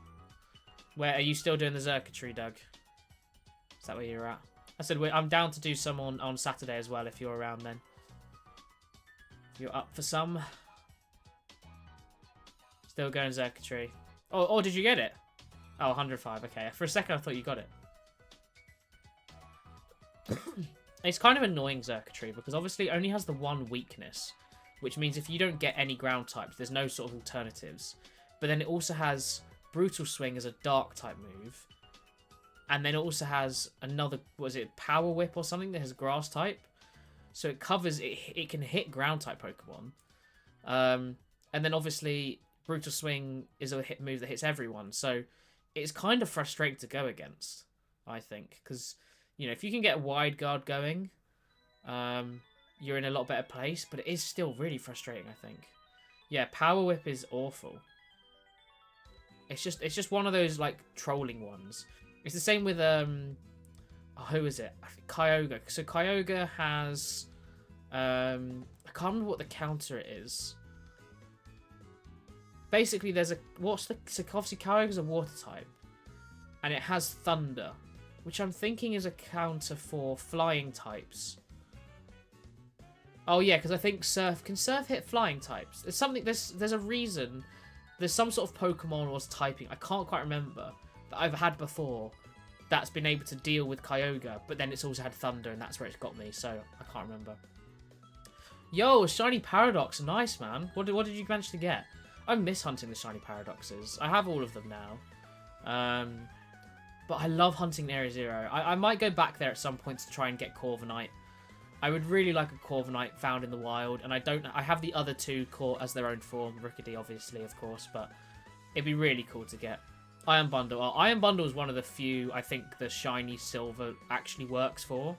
Where are you still doing the Xurkitree, Doug? Is that where you're at? I said I'm down to do some on Saturday as well if you're around then. If you're up for some. Still going Xurkitree. Oh, did you get it? Oh, 105. Okay. For a second, I thought you got it. It's kind of annoying, Xurkitree, because obviously it only has the one weakness, which means if you don't get any ground types, there's no sort of alternatives. But then it also has Brutal Swing as a dark type move, and then it also has another, was it Power Whip or something that has grass type, so it covers it. It can hit ground type Pokemon, and then obviously Brutal Swing is a hit move that hits everyone, so it's kind of frustrating to go against, I think, because you know, if you can get a wide guard going, you're in a lot better place, but it is still really frustrating, I think. Yeah, Power Whip is awful. It's just one of those like trolling ones. It's the same with who is it? I think Kyogre. So Kyogre has I can't remember what the counter it is. Basically, there's so obviously Kyogre's a water type, and it has Thunder, which I'm thinking is a counter for flying types. Oh yeah, because I think can Surf hit flying types? There's something. There's a reason. There's some sort of Pokemon was typing. I can't quite remember that I've had before. That's been able to deal with Kyogre, but then it's also had Thunder, and that's where it's got me. So I can't remember. Yo, Shiny Paradox, nice man. What did you manage to get? I miss hunting the Shiny Paradoxes. I have all of them now. But I love hunting in Area Zero. I might go back there at some point to try and get Corviknight. I would really like a Corviknight found in the wild, and I have the other two caught as their own form. Rickety, obviously, of course, but it'd be really cool to get. Iron Bundle. Oh, Iron Bundle is one of the few I think the shiny silver actually works for.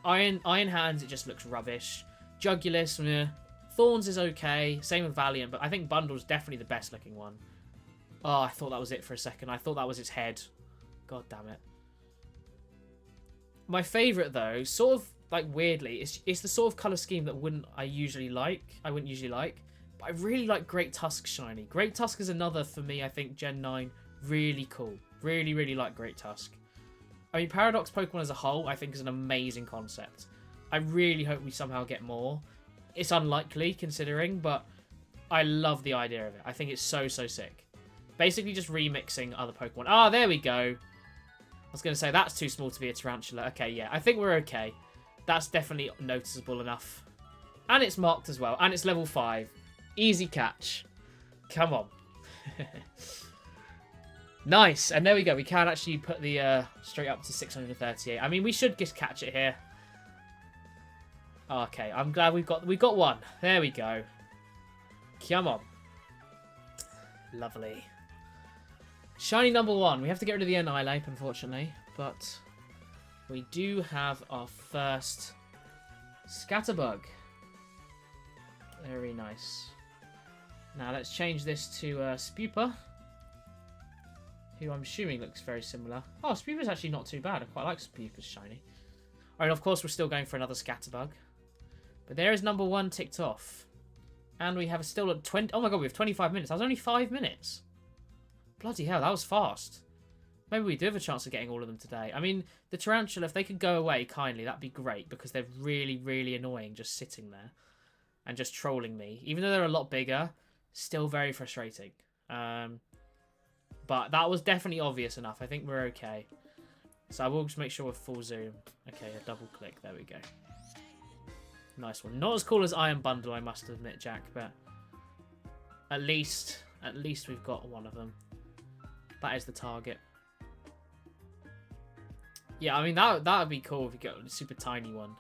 Iron Hands, it just looks rubbish. Jugulus, meh. Thorns is okay. Same with Valiant, but I think Bundle's definitely the best looking one. Oh, I thought that was it for a second. I thought that was its head. God damn it. My favourite, though, sort of, like, weirdly, it's the sort of colour scheme that I wouldn't usually like. But I really like Great Tusk shiny. Great Tusk is another, for me, I think, Gen 9, really cool. Really, really like Great Tusk. I mean, Paradox Pokemon as a whole, I think, is an amazing concept. I really hope we somehow get more. It's unlikely, considering, but I love the idea of it. I think it's so, so sick. Basically just remixing other Pokemon. Ah, there we go. I was going to say, that's too small to be a Tarantula. Okay, yeah, I think we're okay. That's definitely noticeable enough. And it's marked as well. And it's level 5. Easy catch. Come on. Nice. And there we go. We can actually put the straight up to 638. I mean, we should just catch it here. Okay, I'm glad we've got one. There we go. Come on. Lovely. Shiny number 1. We have to get rid of the Annihilate, unfortunately. But we do have our first Scatterbug. Very nice. Now let's change this to Spupa, who I'm assuming looks very similar. Oh, Spupa's actually not too bad. I quite like Spupa's shiny. Alright, of course we're still going for another Scatterbug. But there is number 1 ticked off. And we have still at 20... Oh my god, we have 25 minutes. That was only 5 minutes. Bloody hell, that was fast. Maybe we do have a chance of getting all of them today. I mean, the Tarantula, if they could go away kindly, that'd be great. Because they're really, really annoying just sitting there. And just trolling me. Even though they're a lot bigger, still very frustrating. But that was definitely obvious enough. I think we're okay. So I will just make sure we're full zoom. Okay, a double click. There we go. Nice one. Not as cool as Iron Bundle, I must admit, Jack, but at least we've got one of them. That is the target. Yeah, I mean, that would be cool if we got a super tiny one.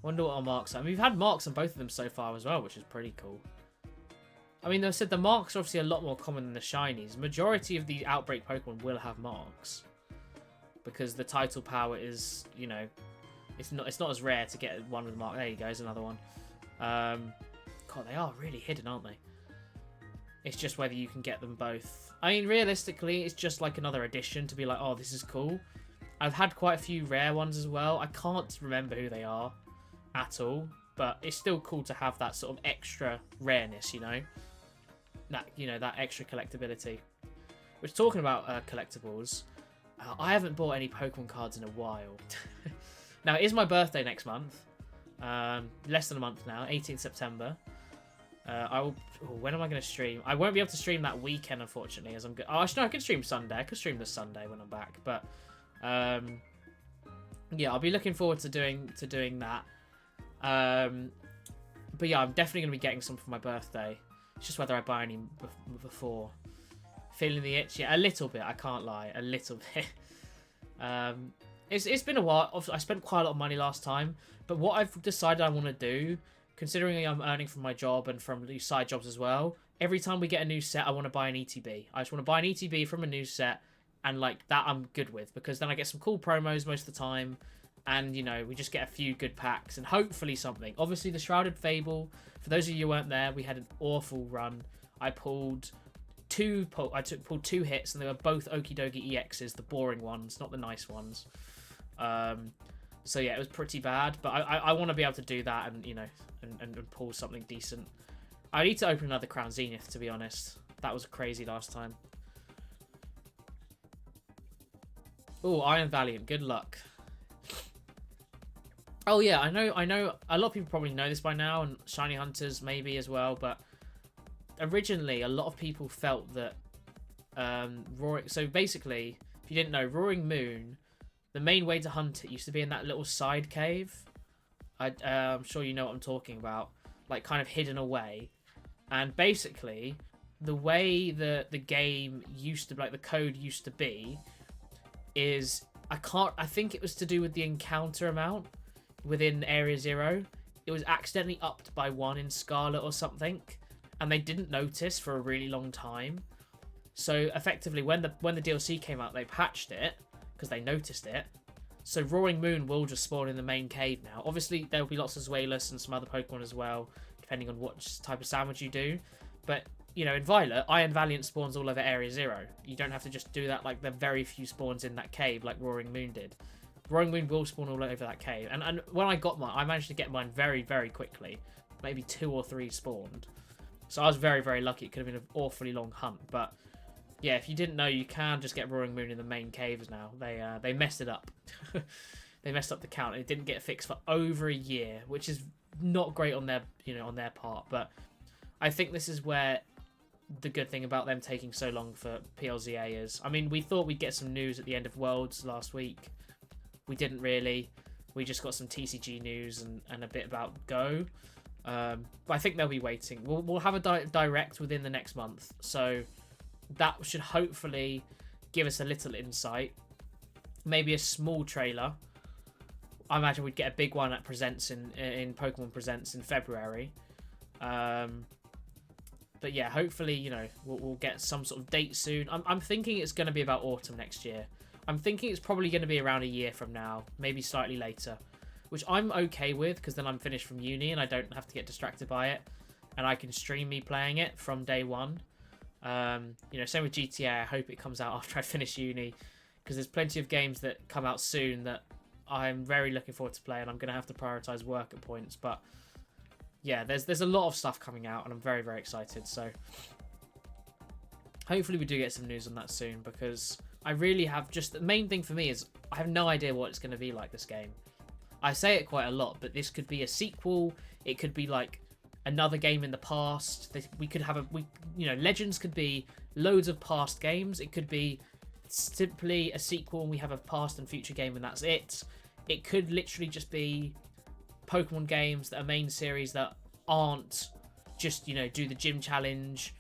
Wonder what our marks are. I mean, we've had marks on both of them so far as well, which is pretty cool. I mean, they said the marks are obviously a lot more common than the shinies. The majority of the Outbreak Pokemon will have marks. Because the title power is, you know, it's not as rare to get one with a mark. There you go, there's another one. God, they are really hidden, aren't they? It's just whether you can get them both. I mean, realistically, it's just like another addition to be like, oh, this is cool. I've had quite a few rare ones as well. I can't remember who they are at all. But it's still cool to have that sort of extra rareness, you know? That extra collectability. Which, talking about collectibles, I haven't bought any Pokemon cards in a while. Now, it is my birthday next month. Less than a month now, 18th September. When am I going to stream? I won't be able to stream that weekend, unfortunately, as I'm good. Oh, actually, no, I can stream Sunday. I could stream this Sunday when I'm back. But, yeah, I'll be looking forward to doing that. But yeah, I'm definitely going to be getting some for my birthday. It's just whether I buy any before. Feeling the itch? Yeah, a little bit. I can't lie. A little bit. It's been a while. I spent quite a lot of money last time. But what I've decided I want to do, considering I'm earning from my job and from these side jobs as well, every time we get a new set, I want to buy an ETB. I just want to buy an ETB from a new set. And like that I'm good with. Because then I get some cool promos most of the time. And, you know, we just get a few good packs and hopefully something. Obviously, the Shrouded Fable, for those of you who weren't there, we had an awful run. I pulled pulled 2 hits, and they were both Okie Dokie EXs, the boring ones, not the nice ones. So, yeah, it was pretty bad. But I want to be able to do that and, you know, and pull something decent. I need to open another Crown Zenith, to be honest. That was crazy last time. Oh, Iron Valiant. Good luck. Oh yeah, I know a lot of people probably know this by now, and Shiny Hunters maybe as well, but originally a lot of people felt that so basically, if you didn't know, Roaring Moon, the main way to hunt it used to be in that little side cave. I'm sure you know what I'm talking about, like kind of hidden away. And basically, the way the game used to, like the code used to be, is I think it was to do with the encounter amount within Area 0. It was accidentally upped by 1 in Scarlet or something, and they didn't notice for a really long time. So effectively, when the DLC came out, they patched it because they noticed it. So Roaring Moon will just spawn in the main cave now. Obviously, there will be lots of Zweilous and some other Pokemon as well, depending on what type of sandwich you do. But, you know, in Violet, Iron Valiant spawns all over Area 0. You don't have to just do that like the very few spawns in that cave like Roaring Moon did. Roaring Moon will spawn all over that cave. And when I got mine, I managed to get mine very, very quickly. Maybe 2 or 3 spawned. So I was very, very lucky. It could have been an awfully long hunt. But, yeah, if you didn't know, you can just get Roaring Moon in the main caves now. They messed it up. They messed up the count. It didn't get fixed for over a year, which is not great on their, on their part. But I think this is where the good thing about them taking so long for PLZA is. I mean, we thought we'd get some news at the end of Worlds last week. We didn't really. We just got some TCG news and a bit about Go. But I think they'll be waiting. We'll have a direct within the next month. So that should hopefully give us a little insight. Maybe a small trailer. I imagine we'd get a big one at Presents in Pokemon Presents in February. But yeah, hopefully, we'll get some sort of date soon. I'm thinking it's going to be about autumn next year. I'm thinking it's probably going to be around a year from now, maybe slightly later, which I'm okay with because then I'm finished from uni and I don't have to get distracted by it, and I can stream me playing it from day one. Same with GTA. I hope it comes out after I finish uni, because there's plenty of games that come out soon that I'm very looking forward to play, and I'm going to have to prioritize work at points. But yeah, there's a lot of stuff coming out, and I'm very, very excited. So hopefully we do get some news on that soon, because I really have the main thing for me is I have no idea what it's going to be like, this game. I say it quite a lot, but this could be a sequel. It could be like another game in the past. We could have Legends could be loads of past games. It could be simply a sequel and we have a past and future game and that's it. It could literally just be Pokemon games that are main series that aren't just, do the gym challenge.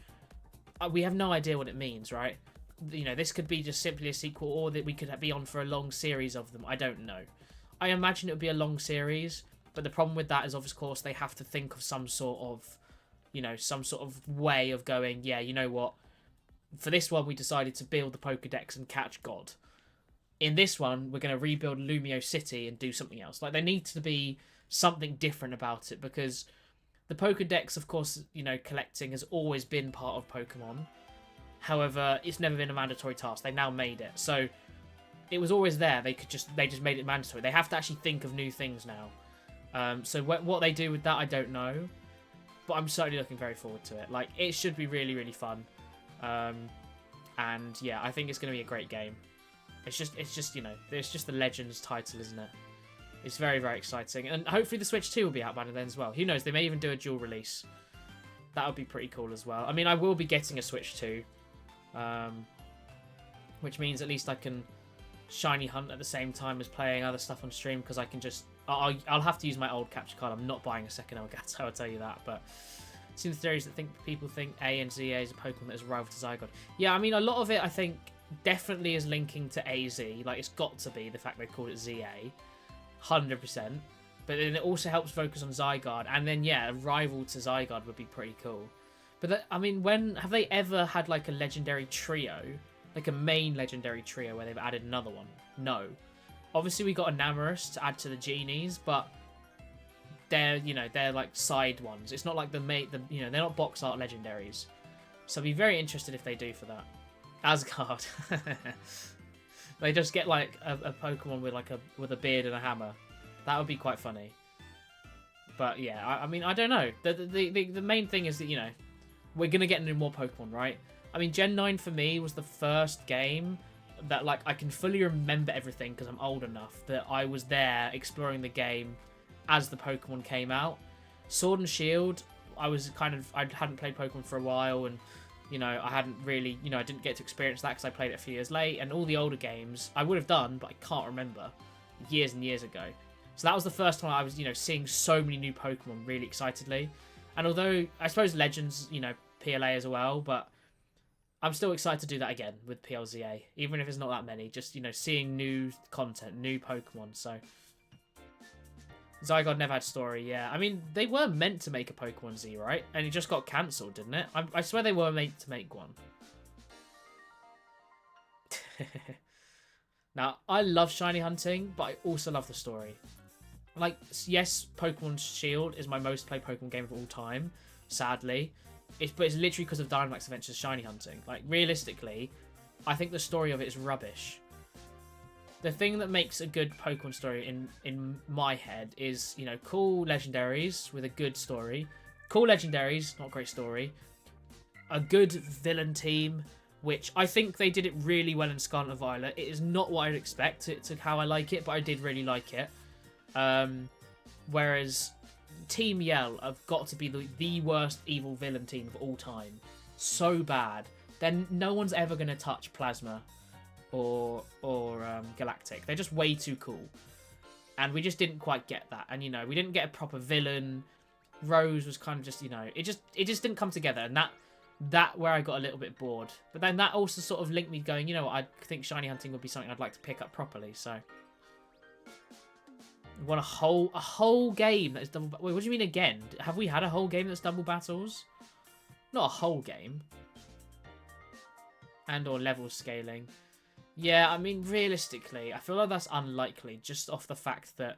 We have no idea what it means, right? This could be just simply a sequel, or that we could be on for a long series of them. I don't know. I imagine it would be a long series, but the problem with that is, of course, they have to think of some sort of, way of going, yeah, you know what? For this one, we decided to build the Pokedex and catch God. In this one, we're going to rebuild Lumio City and do something else. Like, there needs to be something different about it, because the Pokedex, of course, collecting has always been part of Pokemon. However, it's never been a mandatory task. They now made it. So it was always there. They just made it mandatory. They have to actually think of new things now. So what they do with that, I don't know. But I'm certainly looking very forward to it. Like, it should be really, really fun. And yeah, I think it's going to be a great game. It's just the Legends title, isn't it? It's very, very exciting. And hopefully the Switch 2 will be out by then as well. Who knows? They may even do a dual release. That would be pretty cool as well. I mean, I will be getting a Switch 2. Which means at least I can shiny hunt at the same time as playing other stuff on stream, because I can just... I'll have to use my old capture card. I'm not buying a second Elgato, I'll tell you that. But I've seen the theories that people think A and ZA is a Pokemon that is rival to Zygarde. Yeah, I mean, a lot of it, I think, definitely is linking to AZ. Like, it's got to be the fact they called it ZA. 100%. But then it also helps focus on Zygarde. And then, yeah, a rival to Zygarde would be pretty cool. But, I mean, have they ever had, like, a legendary trio? Like, a main legendary trio where they've added another one? No. Obviously, we got Enamorus to add to the Genies, but they're, they're, like, side ones. It's not like they're not box art legendaries. So I'd be very interested if they do for that. Asgard. They just get, like, a Pokemon with a beard and a hammer. That would be quite funny. But, yeah, I mean, I don't know. The main thing is that, we're going to get into more Pokemon, right? I mean, Gen 9 for me was the first game that, like, I can fully remember everything because I'm old enough that I was there exploring the game as the Pokemon came out. Sword and Shield, I hadn't played Pokemon for a while, and, I hadn't really, I didn't get to experience that because I played it a few years late, and all the older games I would have done, but I can't remember, years and years ago. So that was the first time I was, seeing so many new Pokemon really excitedly. And although, I suppose Legends, PLA as well, but I'm still excited to do that again with PLZA, even if it's not that many. Just, seeing new content, new Pokemon. So Zygarde never had story, yeah. I mean, they were meant to make a Pokemon Z, right? And it just got cancelled, didn't it? I swear they were meant to make one. Now, I love shiny hunting, but I also love the story. Like, yes, Pokemon Shield is my most played Pokemon game of all time, sadly. But it's literally because of Dynamax Adventures shiny hunting. Like, realistically, I think the story of it is rubbish. The thing that makes a good Pokemon story in my head is, you know, cool legendaries with a good story. Cool legendaries, not great story. A good villain team, which I think they did it really well in Scarlet and Violet. It is not what I'd expect to how I like it, but I did really like it. Whereas Team Yell have got to be the worst evil villain team of all time. So bad. Then no one's ever going to touch Plasma or Galactic. They're just way too cool. And we just didn't quite get that. And, you know, we didn't get a proper villain. Rose was kind of just, you know, it just didn't come together. And that where I got a little bit bored. But then that also sort of linked me going, you know what, I think shiny hunting would be something I'd like to pick up properly. So we won a whole game that is double. Wait, what do you mean again? Have we had a whole game that's double battles? Not a whole game. And or level scaling. Yeah, I mean, realistically, I feel like that's unlikely just off the fact that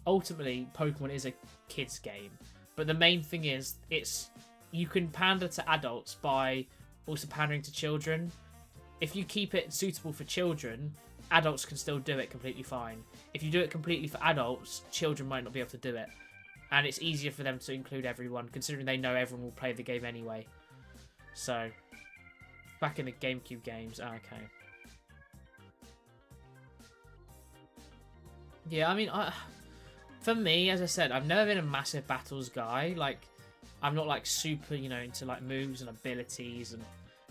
ultimately Pokemon is a kid's game. But the main thing is, you can pander to adults by also pandering to children. If you keep it suitable for children, adults can still do it completely fine. If you do it completely for adults, children might not be able to do it. And it's easier for them to include everyone, considering they know everyone will play the game anyway. So, back in the GameCube games, okay. Yeah, I mean, for me, as I said, I've never been a massive battles guy. Like, I'm not like super, you know, into like moves and abilities,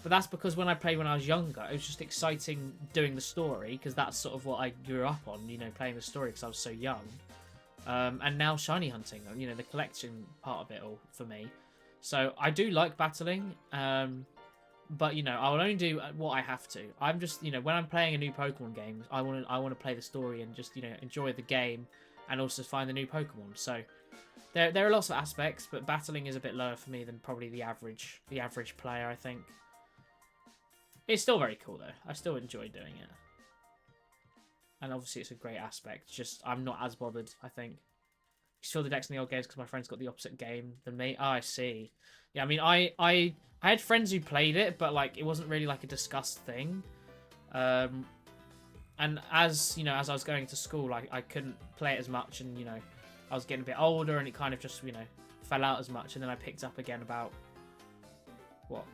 but that's because when I played when I was younger, it was just exciting doing the story because that's sort of what I grew up on, you know, playing the story because I was so young. And now shiny hunting, you know, the collection part of it all for me. So I do like battling, but you know, I will only do what I have to. I'm just, you know, when I'm playing a new Pokemon game, I want to play the story and just, you know, enjoy the game and also find the new Pokemon. So there are lots of aspects, but battling is a bit lower for me than probably the average player, I think. It's still very cool though. I still enjoy doing it. And obviously it's a great aspect, just I'm not as bothered, I think. You saw the decks in the old games because my friends got the opposite game than me. Oh, I see. Yeah, I mean, I had friends who played it, but like it wasn't really like a discussed thing. And as you know, as I was going to school, I couldn't play it as much, and you know, I was getting a bit older, and it kind of just, you know, fell out as much. And then I picked up again about what,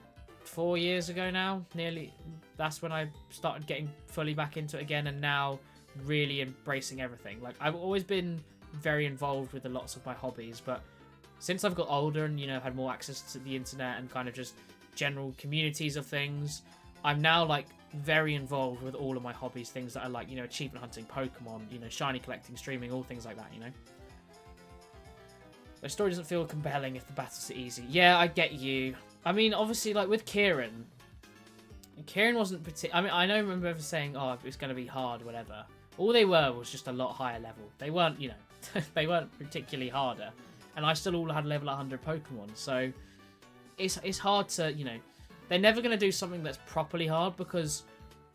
4 years ago now, nearly. That's when I started getting fully back into it again, and now really embracing everything. Like I've always been very involved with lots of my hobbies, but since I've got older and, you know, had more access to the internet and kind of just general communities of things, I'm now like very involved with all of my hobbies, things that I like, you know, achievement hunting, Pokemon, you know, shiny collecting, streaming, all things like that, you know. The story doesn't feel compelling if the battles are easy. Yeah, I get you. I mean, obviously, like with Kieran wasn't particular. I mean, I remember ever saying, oh, it's going to be hard or whatever. All they were was just a lot higher level. They weren't, you know, they weren't particularly harder. And I still all had level 100 Pokemon. So it's hard to, you know, they're never going to do something that's properly hard because,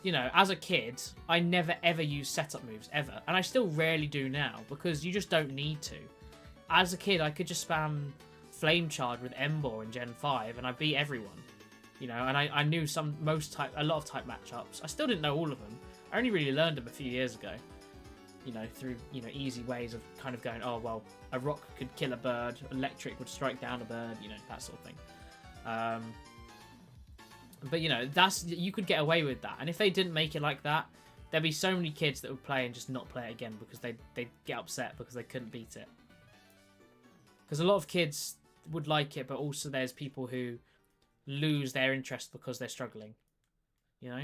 you know, as a kid, I never ever used setup moves ever. And I still rarely do now because you just don't need to. As a kid, I could just spam Flame Charge with Emboar in Gen 5 and I beat everyone. You know, and I knew a lot of type matchups. I still didn't know all of them. I only really learned them a few years ago. You know, through, you know, easy ways of kind of going, oh, well, a rock could kill a bird, electric would strike down a bird, you know, that sort of thing. But, you know, you could get away with that. And if they didn't make it like that, there'd be so many kids that would play and just not play it again because they'd get upset because they couldn't beat it. Because a lot of kids would like it, but also there's people who lose their interest because they're struggling, you know?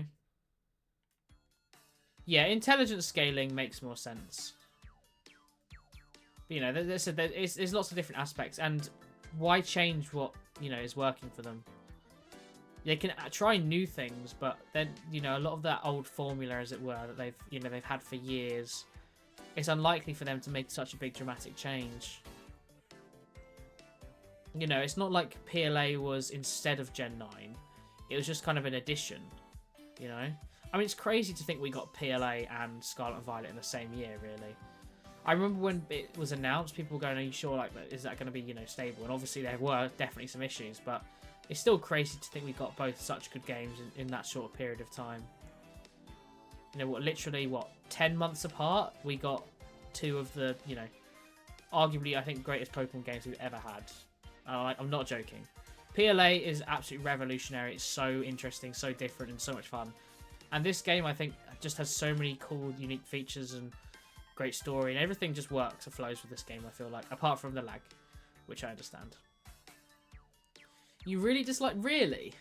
Yeah, intelligence scaling makes more sense. But, you know, there's lots of different aspects, and why change what, you know, is working for them? They can try new things, but then, you know, a lot of that old formula, as it were, that they've had for years, it's unlikely for them to make such a big dramatic change. You know, it's not like PLA was instead of Gen 9. It was just kind of an addition, you know? I mean, it's crazy to think we got PLA and Scarlet and Violet in the same year, really. I remember when it was announced, people were going, are you sure, like, is that going to be, you know, stable? And obviously there were definitely some issues, but it's still crazy to think we got both such good games in that short period of time. You know, literally, 10 months apart, we got two of the, you know, arguably, I think, greatest Pokemon games we've ever had. I'm not joking. PLA is absolutely revolutionary. It's so interesting, so different, and so much fun. And this game, I think, just has so many cool, unique features and great story, and everything just works and flows with this game, I feel like, apart from the lag, which I understand. You really dislike... Really?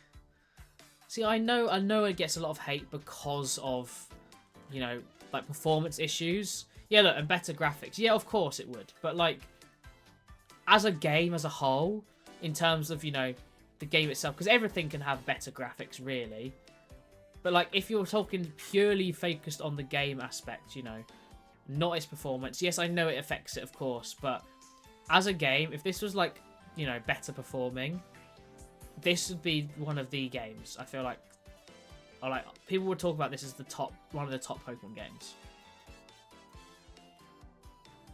See, I know it gets a lot of hate because of, you know, like, performance issues. Yeah, look, and better graphics. Yeah, of course it would. But, like, as a game as a whole, in terms of, you know, the game itself, because everything can have better graphics, really. But, like, if you're talking purely focused on the game aspect, you know, not its performance. Yes, I know it affects it, of course, but as a game, if this was, like, you know, better performing, this would be one of the games. I feel like, or like, people would talk about this as one of the top Pokemon games.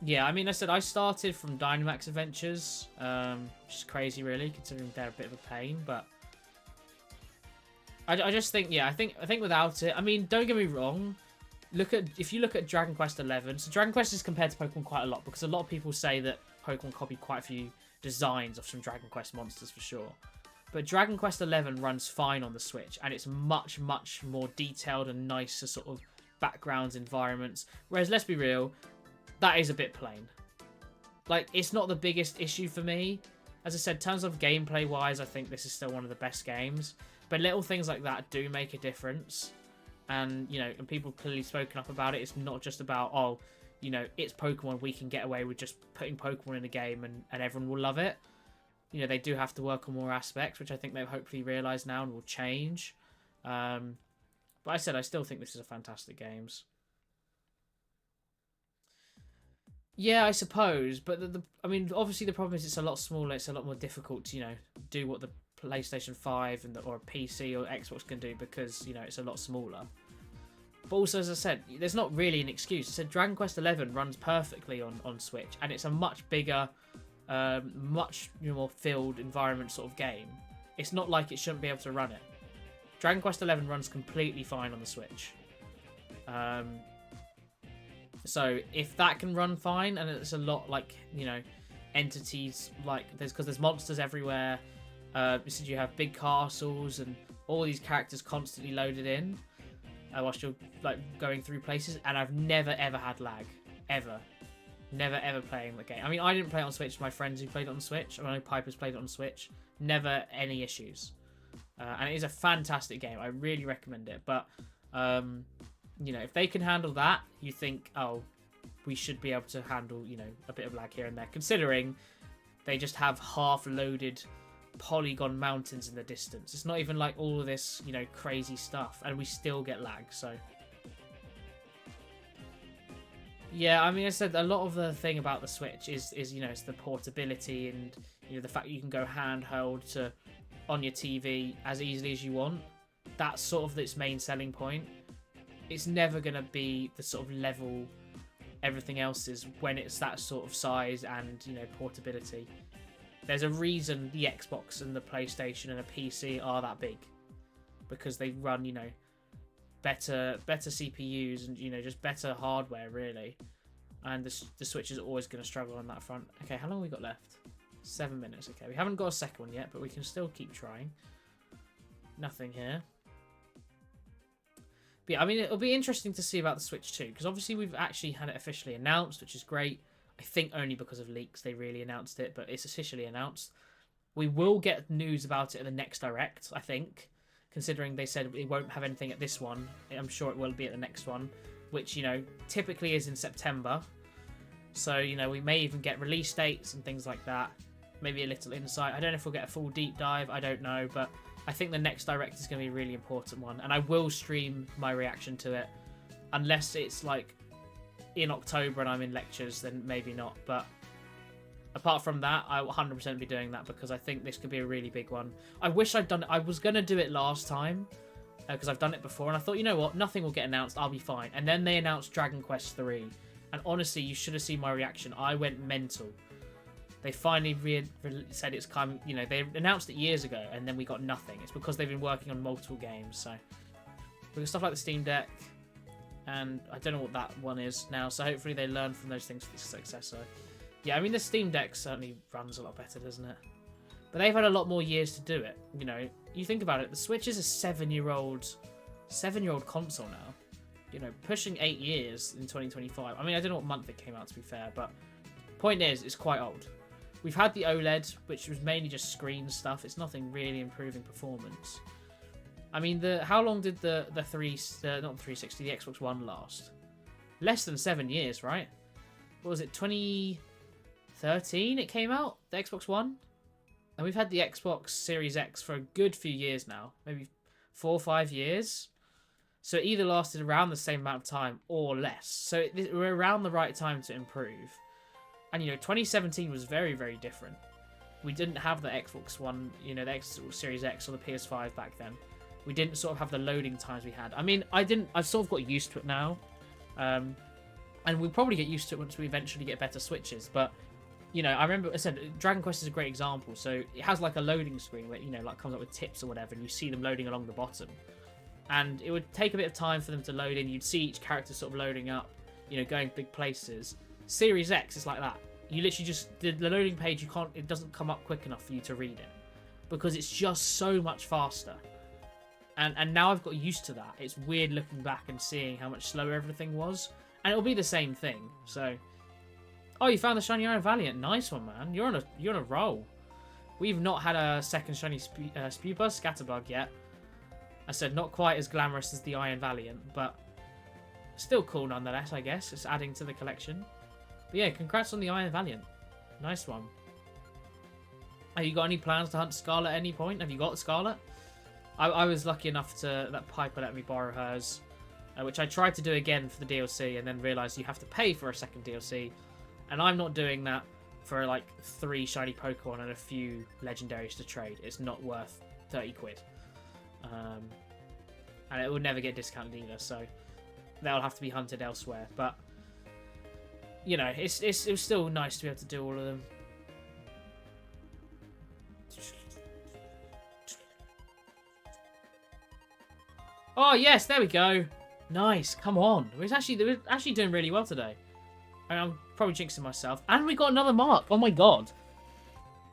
Yeah, I mean, I said I started from Dynamax Adventures, which is crazy, really, considering they're a bit of a pain, but I just think, yeah, I think without it, I mean, don't get me wrong. If you look at Dragon Quest XI, so Dragon Quest is compared to Pokemon quite a lot because a lot of people say that Pokemon copied quite a few designs of some Dragon Quest monsters for sure. But Dragon Quest XI runs fine on the Switch, and it's much, much more detailed and nicer sort of backgrounds, environments. Whereas, let's be real, that is a bit plain. Like, it's not the biggest issue for me. As I said, in terms of gameplay-wise, I think this is still one of the best games. But little things like that do make a difference. And, you know, and people have clearly spoken up about it. It's not just about, oh, you know, it's Pokemon. We can get away with just putting Pokemon in a game and everyone will love it. You know, they do have to work on more aspects, which I think they've hopefully realised now and will change. But I said I still think this is a fantastic game. Yeah, I suppose. But, I mean, obviously the problem is it's a lot smaller. It's a lot more difficult to, you know, do what the PlayStation 5 or a PC or Xbox can do because, you know, it's a lot smaller. But also, as I said, there's not really an excuse. I said Dragon Quest XI runs perfectly on Switch, and it's a much bigger, much more filled environment sort of game. It's not like it shouldn't be able to run it. Dragon Quest XI runs completely fine on the Switch. So if that can run fine, and it's a lot like, you know, entities, like, because there's monsters everywhere. So you have big castles and all these characters constantly loaded in whilst you're like going through places, and I've never ever had lag, ever, never ever playing the game. I mean, I didn't play it on Switch. My friends who played it on Switch, I know Piper's played it on Switch. Never any issues, and it is a fantastic game. I really recommend it. But you know, if they can handle that, you think, oh, we should be able to handle, you know, a bit of lag here and there, considering they just have half-loaded polygon mountains in the distance. It's not even like all of this, you know, crazy stuff, and we still get lag. So yeah, I mean, I said a lot of the thing about the Switch is you know, it's the portability and, you know, the fact that you can go handheld to on your TV as easily as you want. That's sort of its main selling point. It's never gonna be the sort of level everything else is when it's that sort of size and, you know, portability. There's a reason the Xbox and the PlayStation and a PC are that big, because they run, you know, better CPUs and, you know, just better hardware, really. And the Switch is always going to struggle on that front. Okay, how long have we got left? 7 minutes. Okay, we haven't got a second one yet, but we can still keep trying. Nothing here. But yeah, I mean, it'll be interesting to see about the Switch too, because obviously we've actually had it officially announced, which is great. I think only because of leaks they really announced it, but it's officially announced. We will get news about it at the next Direct, I think, considering they said it won't have anything at this one. I'm sure it will be at the next one, which, you know, typically is in September. So, you know, we may even get release dates and things like that. Maybe a little insight. I don't know if we'll get a full deep dive. I don't know, but I think the next Direct is going to be a really important one, and I will stream my reaction to it, unless it's like in October and I'm in lectures, then maybe not. But apart from that, I will 100% be doing that, because I think this could be a really big one. I wish I'd done it. I was going to do it last time because I've done it before, and I thought, you know what, nothing will get announced, I'll be fine. And then they announced Dragon Quest 3, and honestly, you should have seen my reaction. I went mental. They finally said it's come, you know, they announced it years ago, and then we got nothing. It's because they've been working on multiple games, so. We've got stuff like the Steam Deck, and I don't know what that one is now, so hopefully they learn from those things for the successor. Yeah, I mean, the Steam Deck certainly runs a lot better, doesn't it? But they've had a lot more years to do it, you know. You think about it, the Switch is a 7-year-old console now. You know, pushing 8 years in 2025. I mean, I don't know what month it came out, to be fair, but point is, it's quite old. We've had the OLED, which was mainly just screen stuff. It's nothing really improving performance. I mean, how long did not the 360, the Xbox One last? Less than 7 years, right? What was it, 2013 it came out, the Xbox One? And we've had the Xbox Series X for a good few years now, maybe 4 or 5 years. So it either lasted around the same amount of time or less. So we're around the right time to improve. And, you know, 2017 was very, very different. We didn't have the Xbox One, you know, the Xbox Series X or the PS5 back then. We didn't sort of have the loading times we had. I mean, I've sort of got used to it now. And we'll probably get used to it once we eventually get better Switches. But, you know, I remember, I said, Dragon Quest is a great example. So it has like a loading screen where, you know, like comes up with tips or whatever, and you see them loading along the bottom. And it would take a bit of time for them to load in. You'd see each character sort of loading up, you know, going big places. Series X is like that. You literally just, the loading page, it doesn't come up quick enough for you to read it. Because it's just so much faster. And now I've got used to that. It's weird looking back and seeing how much slower everything was. And it'll be the same thing. So, oh, you found the shiny Iron Valiant. Nice one, man. You're on a roll. We've not had a second shiny Spewbuzz Scatterbug yet. I said not quite as glamorous as the Iron Valiant, but still cool nonetheless, I guess. It's adding to the collection. But yeah, congrats on the Iron Valiant. Nice one. Have you got any plans to hunt Scarlet at any point? Have you got Scarlet? I was lucky enough that Piper let me borrow hers, which I tried to do again for the DLC and then realised you have to pay for a second DLC. And I'm not doing that for like 3 shiny Pokemon and a few legendaries to trade. It's not worth 30 quid. And it will never get discounted either, so they'll have to be hunted elsewhere. But, you know, it was still nice to be able to do all of them. Oh, yes, there we go. Nice, come on. We're actually doing really well today. I'm probably jinxing myself. And we got another mark. Oh, my God.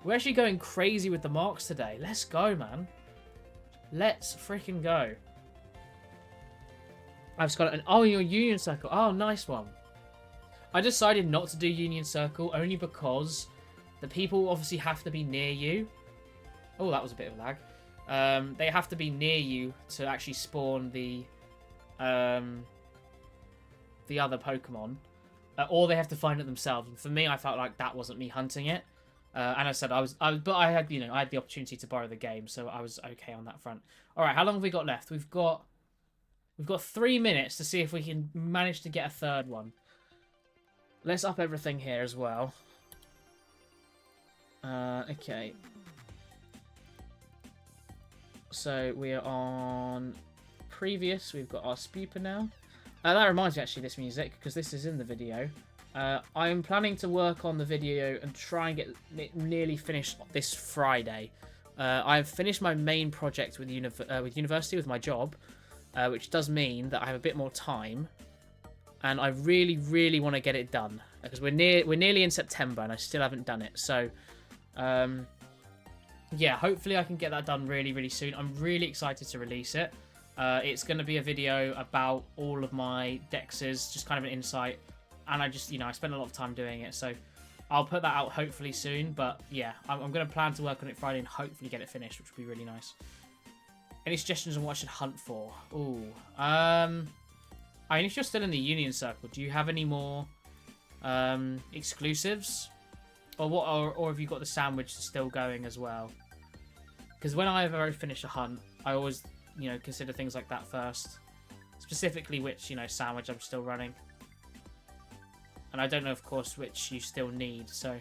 We're actually going crazy with the marks today. Let's go, man. Let's freaking go. I've just got an... Oh, your Union Circle. Oh, nice one. I decided not to do Union Circle only because the people obviously have to be near you. Oh, that was a bit of lag. They have to be near you to actually spawn the other Pokemon. Or they have to find it themselves. And for me, I felt like that wasn't me hunting it. And I said but I had, you know, I had the opportunity to borrow the game, so I was okay on that front. All right, how long have we got left? We've got 3 minutes to see if we can manage to get a third one. Let's up everything here as well. Okay. So we are on previous. We've got our Spooper now. That reminds me actually of this music, because this is in the video. I'm planning to work on the video and try and get it nearly finished this Friday. I've finished my main project with university, with my job, which does mean that I have a bit more time, and I really, really want to get it done because we're nearly in September and I still haven't done it. So, yeah, hopefully I can get that done really, really soon. I'm really excited to release it. It's going to be a video about all of my dexes, just kind of an insight. And I just, you know, I spent a lot of time doing it. So I'll put that out hopefully soon. But yeah, I'm going to plan to work on it Friday and hopefully get it finished, which would be really nice. Any suggestions on what I should hunt for? Ooh. I mean, if you're still in the Union Circle, do you have any more exclusives? Or what? Or have you got the sandwich still going as well? Because when I've already finished a hunt, I always, you know, consider things like that first. Specifically which, you know, sandwich I'm still running. And I don't know, of course, which you still need. So,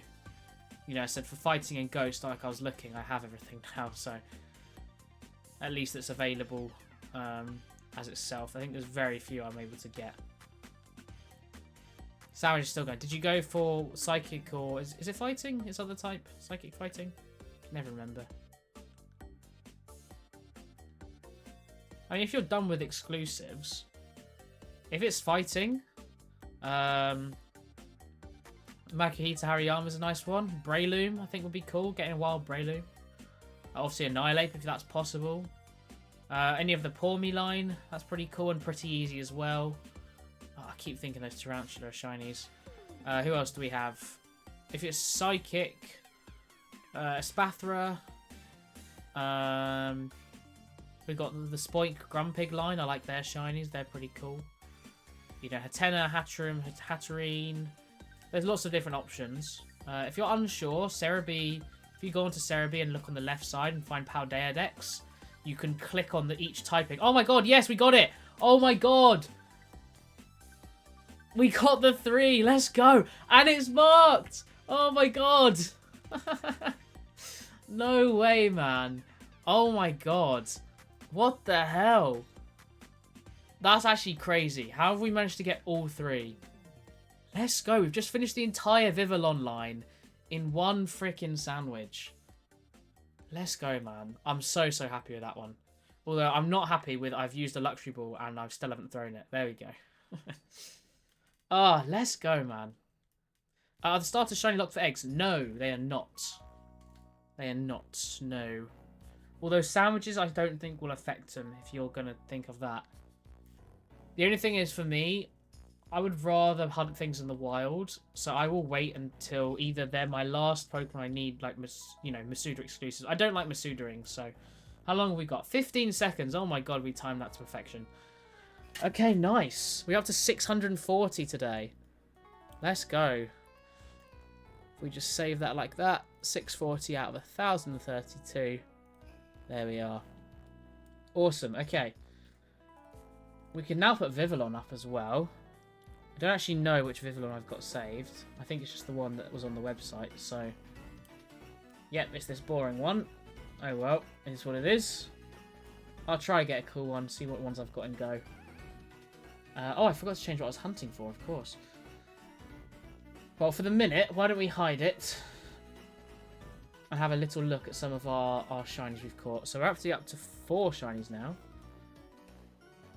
you know, I said for fighting and ghost, like I was looking, I have everything now. So, at least it's available as itself. I think there's very few I'm able to get. Savage is still going. Did you go for Psychic or... Is it Fighting? Is other type? Psychic Fighting? Never remember. I mean, if you're done with exclusives... If it's Fighting... Makuhita Hariyama's a nice one. Breloom, I think, would be cool. Getting a wild Breloom. Obviously Annihilate, if that's possible. Any of the Pormy line, that's pretty cool and pretty easy as well. Oh, I keep thinking those Tarantula shinies. Who else do we have? If it's Psychic, Spathra. We've got the Spoink Grumpig line. I like their shinies. They're pretty cool. You know, Hatena, Hatterene, Hatterene. There's lots of different options. If you're unsure, Cerebi, if you go onto Cerebi and look on the left side and find Paldea Dex, you can click on each typing. Oh my god, yes, we got it! Oh my god! We got the 3, let's go! And it's marked! Oh my god! No way, man. Oh my god. What the hell? That's actually crazy. How have we managed to get all 3? Let's go. We've just finished the entire Vivillon line in one freaking sandwich. Let's go, man. I'm so happy with that one. Although I'm not happy with I've used a luxury ball and I still haven't thrown it. There we go. Let's go, man. Are the starters shiny locked for eggs? No, they are not. They are not. No. Although sandwiches I don't think will affect them if you're going to think of that. The only thing is for me, I would rather hunt things in the wild, so I will wait until either they're my last Pokemon I need, like, Masuda exclusives. I don't like Masudering, so how long have we got? 15 seconds. Oh my god, we timed that to perfection. Okay, nice. We're up to 640 today. Let's go. If we just save that like that, 640 out of 1,032. There we are. Awesome, okay. We can now put Vivillon up as well. I don't actually know which Vivillon I've got saved. I think it's just the one that was on the website, so... Yep, it's this boring one. Oh well, it is what it is. I'll try and get a cool one, see what ones I've got in go. Oh, I forgot to change what I was hunting for, of course. Well, for the minute, why don't we hide it? And have a little look at some of our shinies we've caught. So we're up to 4 shinies now.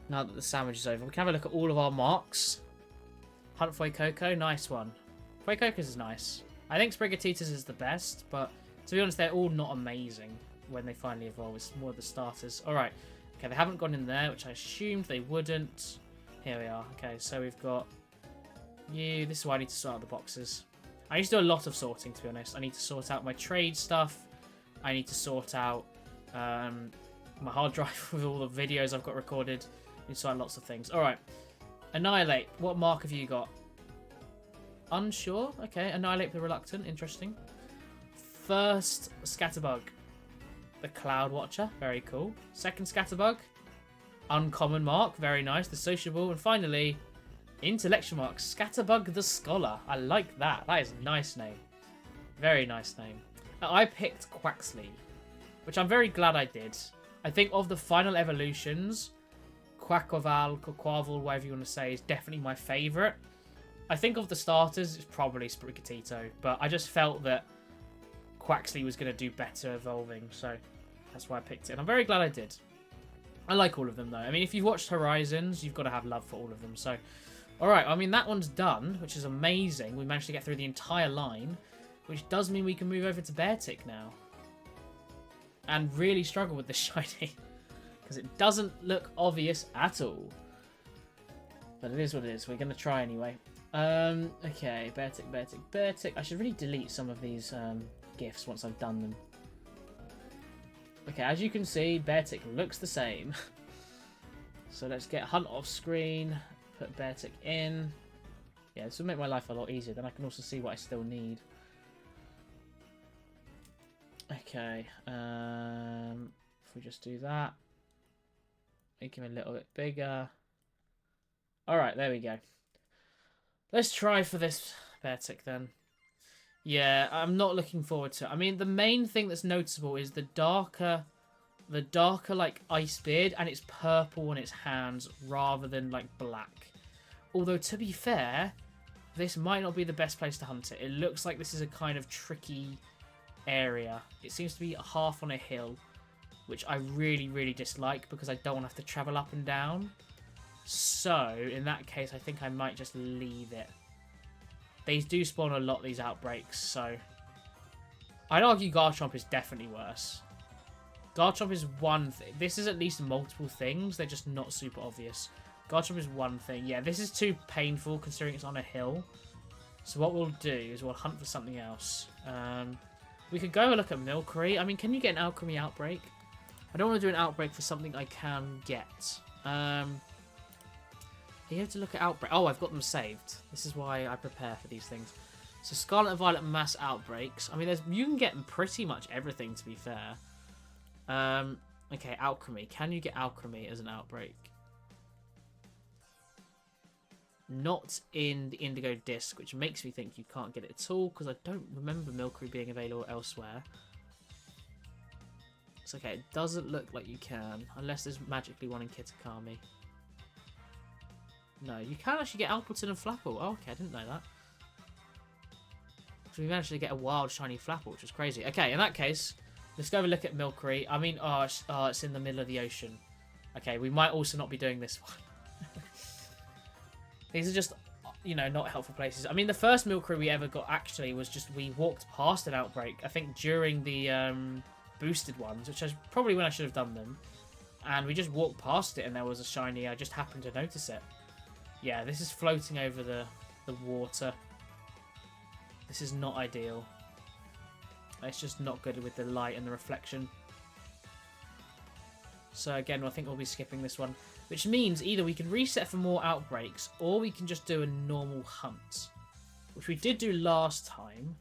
Now that the sandwich is over. We can have a look at all of our marks. Hunt Fuecoco, nice one. Fuecoco's is nice. I think Sprigatita's is the best, but to be honest, they're all not amazing when they finally evolve. It's more the starters. Alright. Okay, they haven't gone in there, which I assumed they wouldn't. Here we are. Okay, so we've got you. This is why I need to sort out the boxes. I need to do a lot of sorting, to be honest. I need to sort out my trade stuff. I need to sort out my hard drive with all the videos I've got recorded. I need to sort out lots of things. Alright. Annihilate. What mark have you got? Unsure. Okay, Annihilate the Reluctant. Interesting. First Scatterbug. The Cloud Watcher. Very cool. Second Scatterbug. Uncommon mark. Very nice. The Sociable. And finally, Intellectual mark. Scatterbug the Scholar. I like that. That is a nice name. Very nice name. I picked Quaxley, which I'm very glad I did. I think of the final evolutions, Quaquaval, Quaquaval, whatever you want to say, is definitely my favourite. I think of the starters, it's probably Sprigatito, but I just felt that Quaxley was going to do better evolving, so that's why I picked it. And I'm very glad I did. I like all of them, though. I mean, if you've watched Horizons, you've got to have love for all of them. So, alright, I mean, that one's done, which is amazing. We managed to get through the entire line, which does mean we can move over to Beartic now. And really struggle with this shiny, because it doesn't look obvious at all. But it is what it is. We're going to try anyway. Okay, Beartic. I should really delete some of these GIFs once I've done them. Okay, as you can see, Beartic looks the same. So let's get Hunt off screen, put Beartic in. Yeah, this will make my life a lot easier. Then I can also see what I still need. Okay, if we just do that, make him a little bit bigger. Alright, there we go. Let's try for this Beartic then. Yeah, I'm not looking forward to it. I mean, the main thing that's noticeable is the darker the darker, like, ice beard, and it's purple on its hands rather than, like, black. Although, to be fair, this might not be the best place to hunt it. It looks like this is a kind of tricky area. It seems to be half on a hill, which I really, really dislike because I don't want to have to travel up and down. So, in that case, I think I might just leave it. These do spawn a lot, these outbreaks, so... I'd argue Garchomp is definitely worse. Garchomp is one thing. This is at least multiple things. They're just not super obvious. Garchomp is one thing. Yeah, this is too painful considering it's on a hill. So what we'll do is we'll hunt for something else. We could go look at Milcery. I mean, can you get an Alchemy Outbreak? I don't want to do an Outbreak for something I can get. You have to look at Outbreak. Oh, I've got them saved. This is why I prepare for these things. So Scarlet and Violet mass outbreaks. I mean, you can get pretty much everything, to be fair. Okay, Alchemy. Can you get Alchemy as an outbreak? Not in the Indigo Disc, which makes me think you can't get it at all, because I don't remember Milcery being available elsewhere. It's okay, it doesn't look like you can, unless there's magically one in Kitakami. No, you can actually get Alpleton and Flapple. Oh, okay, I didn't know that. So we managed to get a wild shiny Flapple, which was crazy. Okay, in that case, let's go have a look at Milcery. I mean, it's in the middle of the ocean. Okay, we might also not be doing this one. These are just, you know, not helpful places. I mean, the first Milcery we ever got, actually, was just we walked past an outbreak. I think during the boosted ones, which is probably when I should have done them. And we just walked past it and there was a shiny. I just happened to notice it. Yeah, this is floating over the water. This is not ideal. It's just not good with the light and the reflection. So again, I think we'll be skipping this one. Which means either we can reset for more outbreaks, or we can just do a normal hunt. Which we did do last time.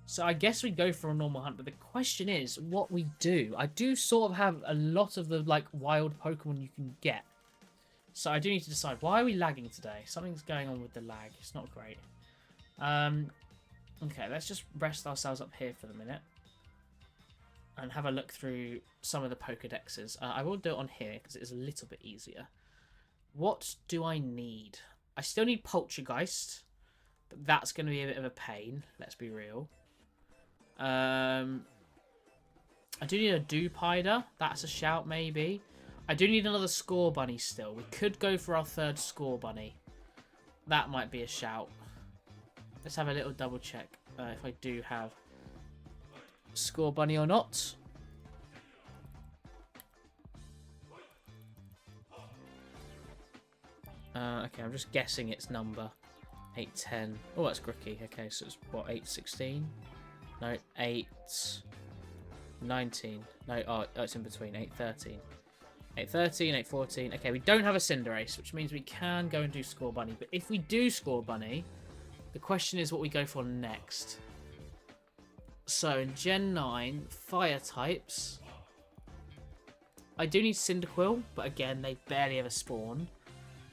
So I guess we go for a normal hunt, but the question is what we do. I do sort of have a lot of the like wild Pokemon you can get. So I do need to decide, why are we lagging today? Something's going on with the lag. It's not great. Okay, let's just rest ourselves up here for the minute. And have a look through some of the Pokedexes. I will do it on here because it is a little bit easier. What do I need? I still need Poltergeist. But that's going to be a bit of a pain. Let's be real. I do need a Dewpider. That's a shout, maybe. I do need another Score Bunny still. We could go for our third Score Bunny. That might be a shout. Let's have a little double check if I do have Score Bunny or not. Okay, I'm just guessing its number. 810. Oh, that's Grooky. Okay, so it's what, 816? No, 819. No, oh, it's in between. 813. 813, 814. Okay, we don't have a Cinderace, which means we can go and do Score Bunny. But if we do Score Bunny, the question is what we go for next. So in Gen 9, fire types. I do need Cyndaquil, but again, they barely ever spawn.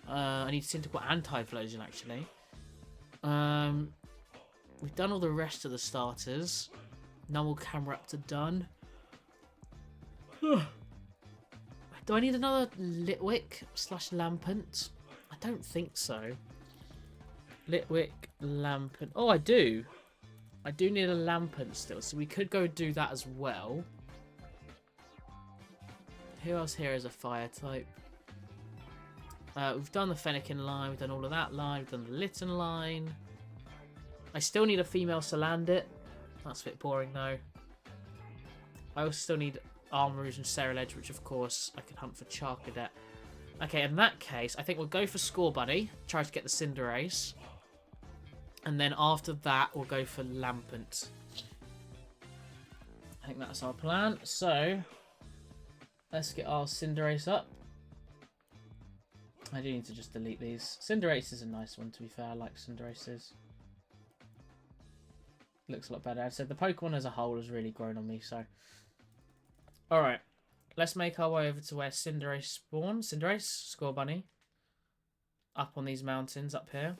I need Cyndaquil and Typhlosion, actually. We've done all the rest of the starters. Numel, Cameraptor done. Do I need another Litwick / Lampent? I don't think so. Litwick, Lampent. Oh, I do. I do need a Lampent still, so we could go do that as well. Who else here is a fire type? We've done the Fennekin line, we've done all of that line, we've done the Litten line. I still need a female Salandit. That's a bit boring though. I also still need Armarouge and Ceruledge, which of course I can hunt for Charcadet. Okay, in that case, I think we'll go for Score Bunny, try to get the Cinderace. And then after that, we'll go for Lampent. I think that's our plan. So, let's get our Cinderace up. I do need to just delete these. Cinderace is a nice one, to be fair. I like Cinderaces. Looks a lot better. I said the Pokemon as a whole has really grown on me, so. Alright. Let's make our way over to where Cinderace spawns. Cinderace, Score Bunny. Up on these mountains up here.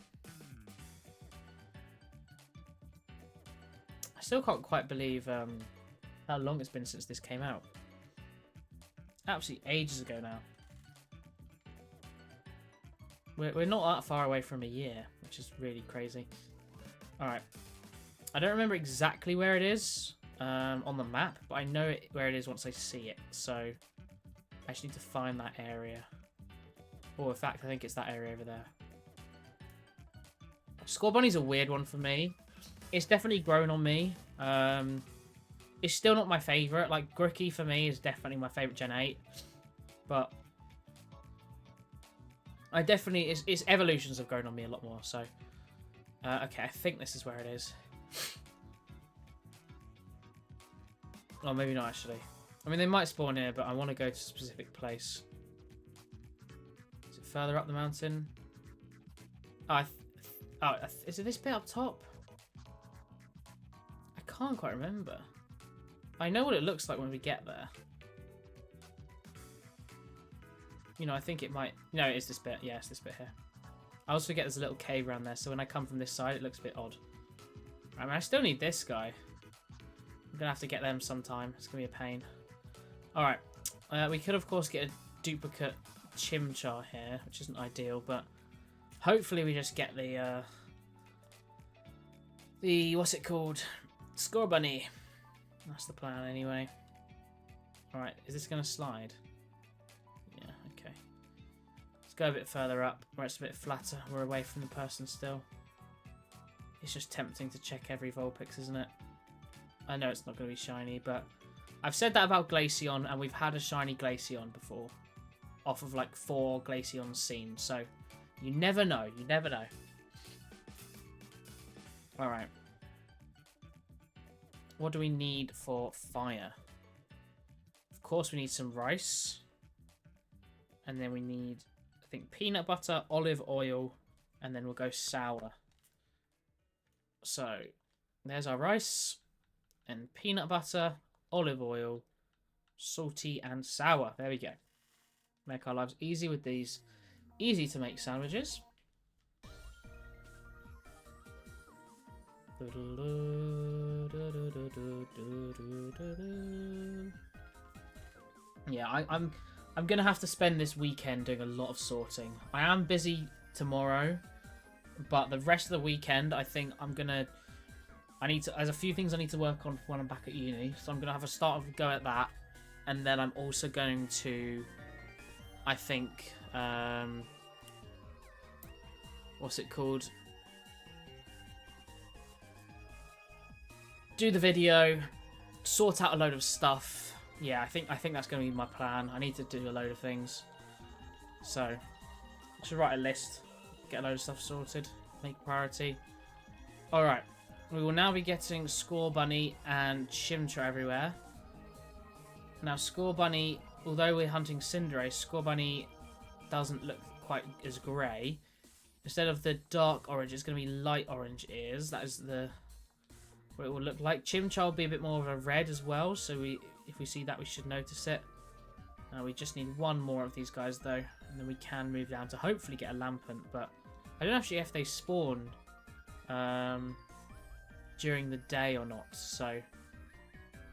I still can't quite believe how long it's been since this came out. absolutely ages ago now. We're not that far away from a year, which is really crazy. Alright. I don't remember exactly where it is on the map, but I know where it is once I see it. So I just need to find that area. Or in fact, I think it's that area over there. Score Bunny's a weird one for me. It's definitely grown on me. It's still not my favourite. Like, Gricky for me is definitely my favourite Gen 8. But I definitely... Its evolutions have grown on me a lot more, so... okay, I think this is where it is. Oh, maybe not, actually. I mean, they might spawn here, but I want to go to a specific place. Is it further up the mountain? Oh, is it this bit up top? I can't quite remember. I know what it looks like when we get there. You know, I think it might... No, it is this bit. Yeah, it's this bit here. I also forget there's a little cave around there, so when I come from this side, it looks a bit odd. I mean, I still need this guy. I'm going to have to get them sometime. It's going to be a pain. Alright. We could, of course, get a duplicate Chimchar here, which isn't ideal, but hopefully we just get the what's it called? Score Bunny. That's the plan, anyway. Alright, is this going to slide? Yeah, okay. Let's go a bit further up, where it's a bit flatter. We're away from the person still. It's just tempting to check every Vulpix, isn't it? I know it's not going to be shiny, but I've said that about Glaceon, and we've had a shiny Glaceon before. Off of, like, 4 Glaceons seen, so you never know. You never know. Alright. What do we need for fire? Of course, we need some rice. And then we need, I think, peanut butter, olive oil, and then we'll go sour. So, there's our rice. And peanut butter, olive oil, salty, and sour. There we go. Make our lives easy with these easy to make sandwiches. Yeah, I'm gonna have to spend this weekend doing a lot of sorting. I am busy tomorrow, but the rest of the weekend, I think there's a few things I need to work on when I'm back at uni, so I'm gonna have a start of go at that, and then I'm also going to, I think, what's it called? Do the video, sort out a load of stuff. Yeah, I think that's going to be my plan. I need to do a load of things. So, I should write a list, get a load of stuff sorted, make priority. Alright, we will now be getting Score Bunny and Chimchar everywhere. Now, Score Bunny, although we're hunting Cinderace, Score Bunny doesn't look quite as grey. Instead of the dark orange, it's going to be light orange ears. That is what it will look like. Chimchar will be a bit more of a red as well, so if we see that, we should notice it. We just need one more of these guys, though, and then we can move down to hopefully get a Lampent, but I don't know actually if they spawn during the day or not, so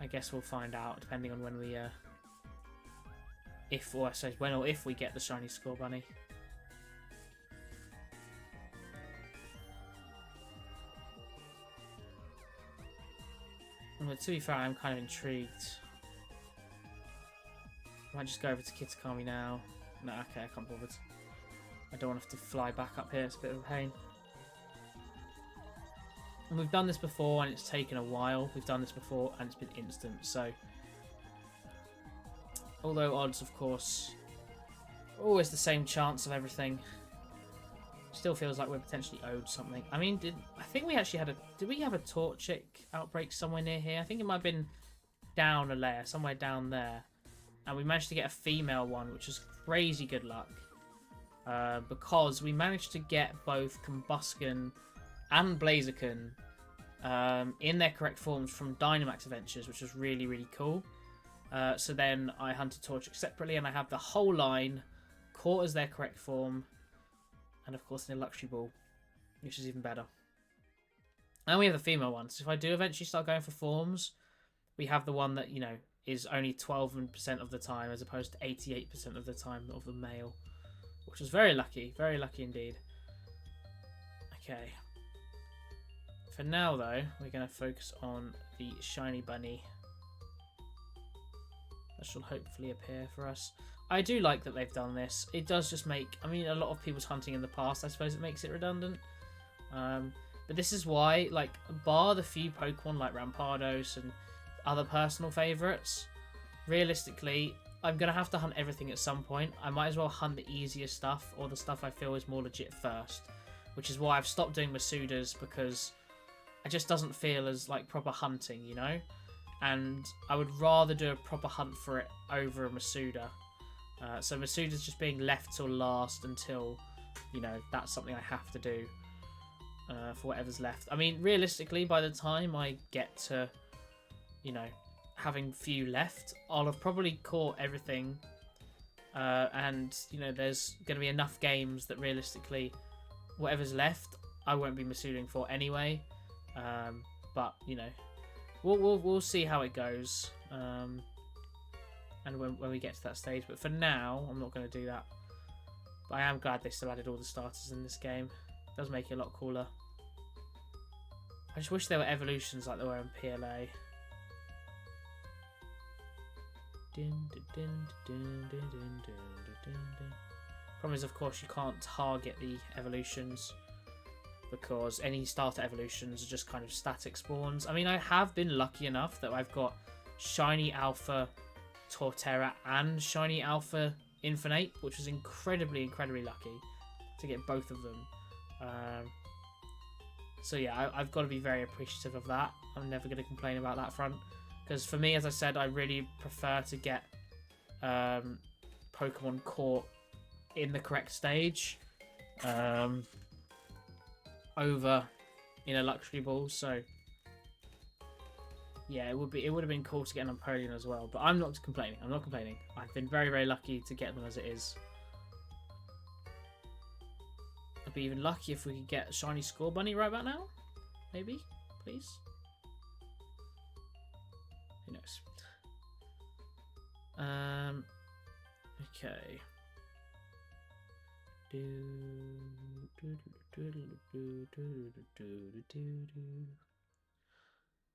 I guess we'll find out, depending on when we, if we get the shiny Score Bunny. But to be fair, I'm kind of intrigued. I might just go over to Kitakami now. No, okay, I can't bother. I don't want to have to fly back up here, it's a bit of a pain. And we've done this before and it's taken a while. We've done this before and it's been instant, so... Although odds, of course, always the same chance of everything. Still feels like we're potentially owed something. I mean, I think we actually had did we have a Torchic outbreak somewhere near here? I think it might have been down a layer, somewhere down there. And we managed to get a female one, which is crazy good luck. Because we managed to get both Combusken and Blaziken in their correct forms from Dynamax Adventures, which was really, really cool. So then I hunted Torchic separately, and I have the whole line caught as their correct form. And of course, the Luxury Ball, which is even better. And we have the female one. So if I do eventually start going for forms, we have the one that, you know, is only 12% of the time as opposed to 88% of the time of the male, which was very lucky indeed. Okay. For now, though, we're going to focus on the shiny bunny. That should hopefully appear for us. I do like that they've done this. It does just make... I mean, a lot of people's hunting in the past, I suppose it makes it redundant. But this is why, like, bar the few Pokemon like Rampardos and other personal favourites, realistically, I'm going to have to hunt everything at some point. I might as well hunt the easier stuff or the stuff I feel is more legit first. Which is why I've stopped doing Masudas, because it just doesn't feel as like proper hunting, you know? And I would rather do a proper hunt for it over a Masuda. So Masuda's just being left till last until, you know, that's something I have to do for whatever's left. I mean, realistically, by the time I get to, you know, having few left, I'll have probably caught everything. And, you know, there's going to be enough games that realistically, whatever's left, I won't be Masuding for anyway. But, you know, we'll see how it goes. And when we get to that stage. But for now, I'm not going to do that. But I am glad they still added all the starters in this game. It does make it a lot cooler. I just wish there were evolutions like there were in PLA. Problem is, of course, you can't target the evolutions because any starter evolutions are just kind of static spawns. I mean, I have been lucky enough that I've got Shiny Alpha Torterra and Shiny Alpha Infinite, which was incredibly lucky to get both of them. So yeah, I've got to be very appreciative of that. I'm never going to complain about that front. Because for me, as I said, I really prefer to get Pokemon caught in the correct stage over in a luxury ball. So yeah, it would have been cool to get an Empoleon as well. But I'm not complaining. I'm not complaining. I've been very lucky to get them as it is. I'd be even lucky if we could get Shiny Scorbunny right about now. Maybe, please. Who knows? Okay.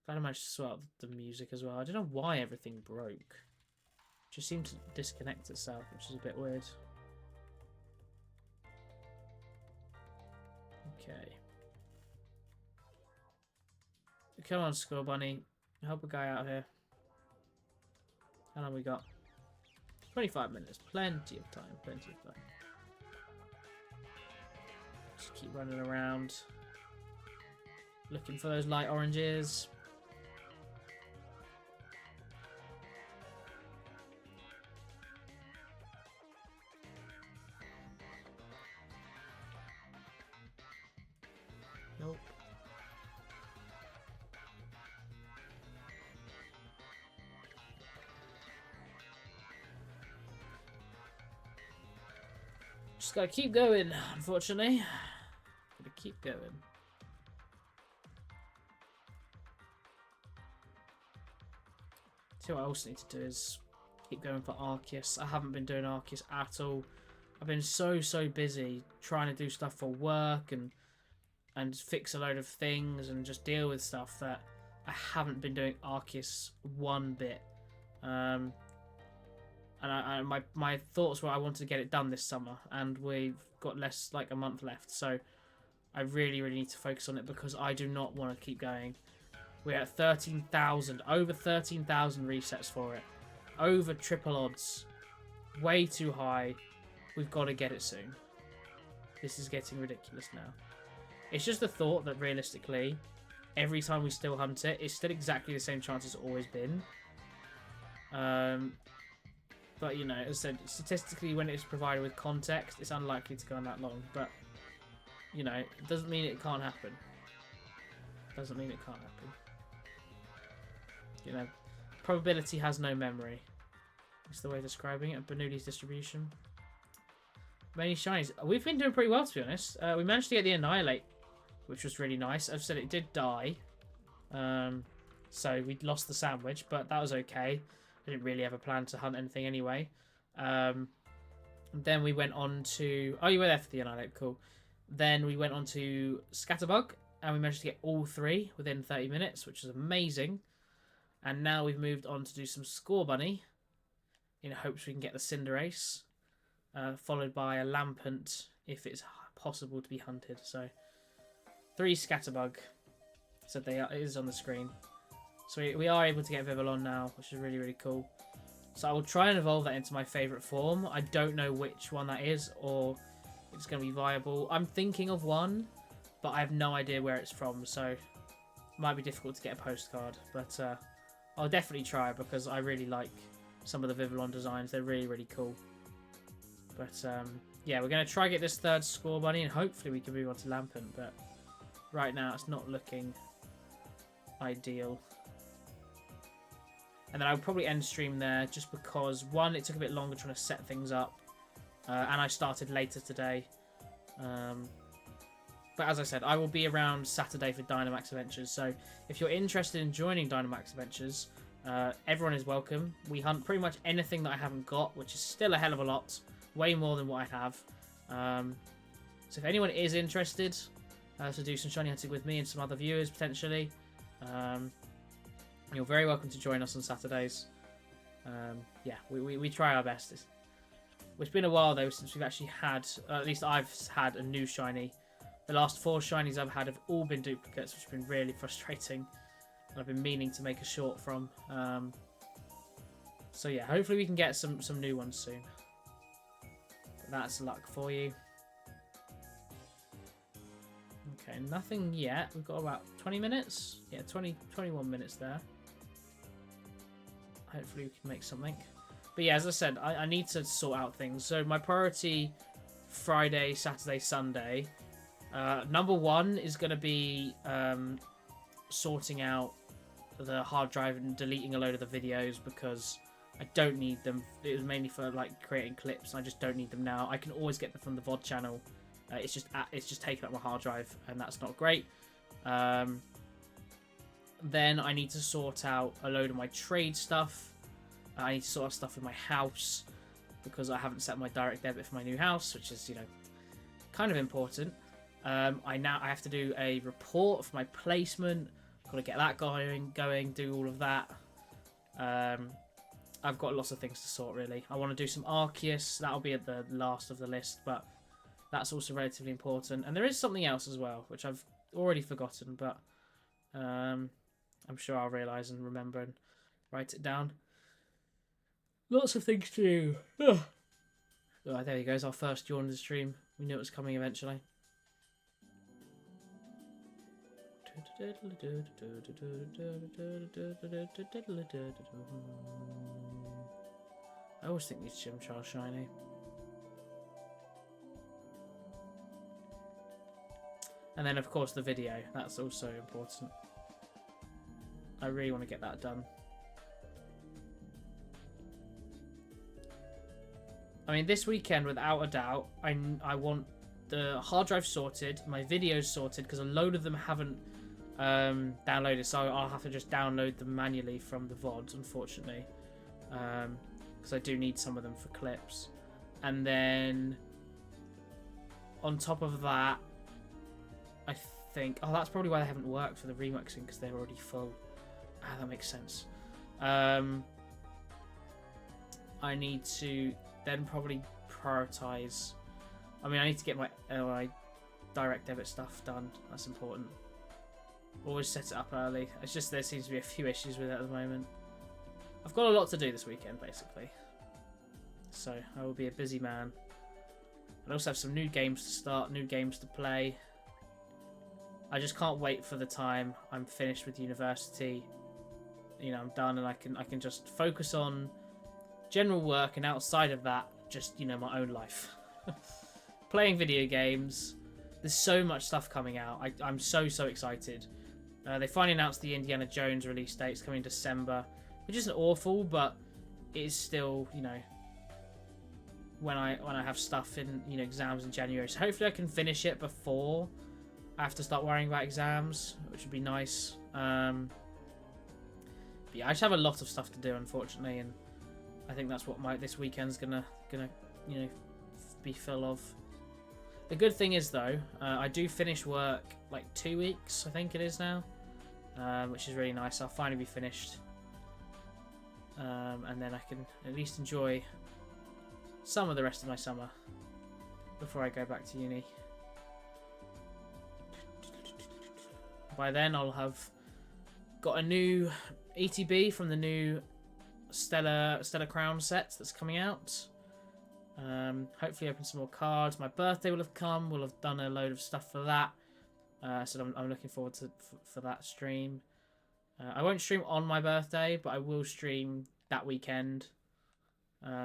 Glad I managed to sort out the music as well. I don't know why everything broke. It just seemed to disconnect itself, which is a bit weird. Okay. Come on, Scorbunny. Help a guy out here. How long we got? 25 minutes. Plenty of time. Plenty of time. Just keep running around. Looking for those light oranges. Nope. Just gotta keep going, unfortunately. Gotta keep going. See what I also need to do is keep going for Arceus. I haven't been doing Arceus at all. I've been so busy trying to do stuff for work and fix a load of things and just deal with stuff that I haven't been doing Arceus one bit. And my thoughts were I wanted to get it done this summer, and we've got less like a month left, so I really need to focus on it because I do not want to keep going. We're at 13,000, over 13,000 resets for it, over triple odds, way too high. We've got to get it soon. This is getting ridiculous now. It's just the thought that realistically, every time we still hunt it, it's still exactly the same chance it's always been. But, you know, as I said, statistically, when it's provided with context, it's unlikely to go on that long. But, you know, it doesn't mean it can't happen. Doesn't mean it can't happen. You know, probability has no memory. That's the way of describing it. Bernoulli's distribution. Many shinies. We've been doing pretty well, to be honest. We managed to get the Annihilate, which was really nice. I've said it did die. So we lost the sandwich, but that was okay. I didn't really have a plan to hunt anything anyway. Then we went on to... Oh, you were there for the annihilape, cool. Then we went on to Scatterbug, and we managed to get all 3 within 30 minutes, which is amazing. And now we've moved on to do some Score Bunny, in hopes we can get the Cinderace, followed by a Lampent, if it's possible to be hunted. So, 3 Scatterbug, so it is on the screen. So we are able to get Vivillon now, which is really, really cool. So I will try and evolve that into my favourite form. I don't know which one that is, or it's going to be viable. I'm thinking of one, but I have no idea where it's from, so it might be difficult to get a postcard. But I'll definitely try, because I really like some of the Vivillon designs. They're really, really cool. But yeah, we're going to try to get this 3rd Score Bunny, and hopefully we can move on to Lampent. But right now it's not looking ideal. And then I'll probably end stream there, just because, one, it took a bit longer trying to set things up, and I started later today. But as I said, I will be around Saturday for Dynamax Adventures, so if you're interested in joining Dynamax Adventures, everyone is welcome. We hunt pretty much anything that I haven't got, which is still a hell of a lot, way more than what I have. So if anyone is interested to do some shiny hunting with me and some other viewers, potentially, you're very welcome to join us on Saturdays. Yeah, we try our best. It's been a while, though, since we've actually had, at least I've had a new shiny. The last 4 shinies I've had have all been duplicates, which has been really frustrating. And I've been meaning to make a short from. So yeah, hopefully we can get some new ones soon. But that's luck for you. Okay, nothing yet. We've got about 20 minutes. Yeah, 21 minutes there. Hopefully we can make something. But yeah, as I said, I need to sort out things. So my priority, Friday, Saturday, Sunday. Number 1 is going to be sorting out the hard drive and deleting a load of the videos, because I don't need them. It was mainly for like creating clips. I just don't need them now. I can always get them from the VOD channel. It's just taking up my hard drive, and that's not great. Then I need to sort out a load of my trade stuff. I need to sort out stuff in my house, because I haven't set my direct debit for my new house, which is, you know, kind of important. I have to do a report for my placement. Got to get that going, do all of that. I've got lots of things to sort, really. I want to do some Arceus. That'll be at the last of the list, but that's also relatively important. And there is something else as well, which I've already forgotten, but I'm sure I'll realise and remember and write it down. Lots of things to do. Oh, there he goes, our first yawn of the stream. We knew it was coming eventually. I always think these Chimchar are shiny. And then, of course, the video. That's also important. I really want to get that done. I mean, this weekend, without a doubt, I want the hard drive sorted, my videos sorted, because a load of them haven't downloaded, so I'll have to just download them manually from the VODs, unfortunately, because I do need some of them for clips. And then on top of that, I think, oh, that's probably why they haven't worked for the remixing, because they're already full. Ah, that makes sense. I need to then probably prioritize. I mean, I need to get my direct debit stuff done. That's important. Always set it up early. It's just there seems to be a few issues with it at the moment. I've got a lot to do this weekend, basically. So I will be a busy man. I also have some new games to start, new games to play. I just can't wait for the time I'm finished with university. You know, I'm done, and I can just focus on general work, and outside of that, just, you know, my own life. Playing video games. There's so much stuff coming out. I'm so excited. They finally announced the Indiana Jones release date. It's coming in December, which isn't awful, but it is still, you know, when I have stuff in, you know, exams in January. So hopefully I can finish it before I have to start worrying about exams, which would be nice. But yeah, I just have a lot of stuff to do, unfortunately, and I think that's what this weekend's gonna you know be full of. The good thing is though, I do finish work like 2 weeks, I think it is now, which is really nice. I'll finally be finished, and then I can at least enjoy some of the rest of my summer before I go back to uni. By then I'll have got a new ETB from the new Stellar Crown set that's coming out. Hopefully open some more cards. My birthday will have come. We'll have done a load of stuff for that. So I'm looking forward to for that stream. I won't stream on my birthday, but I will stream that weekend.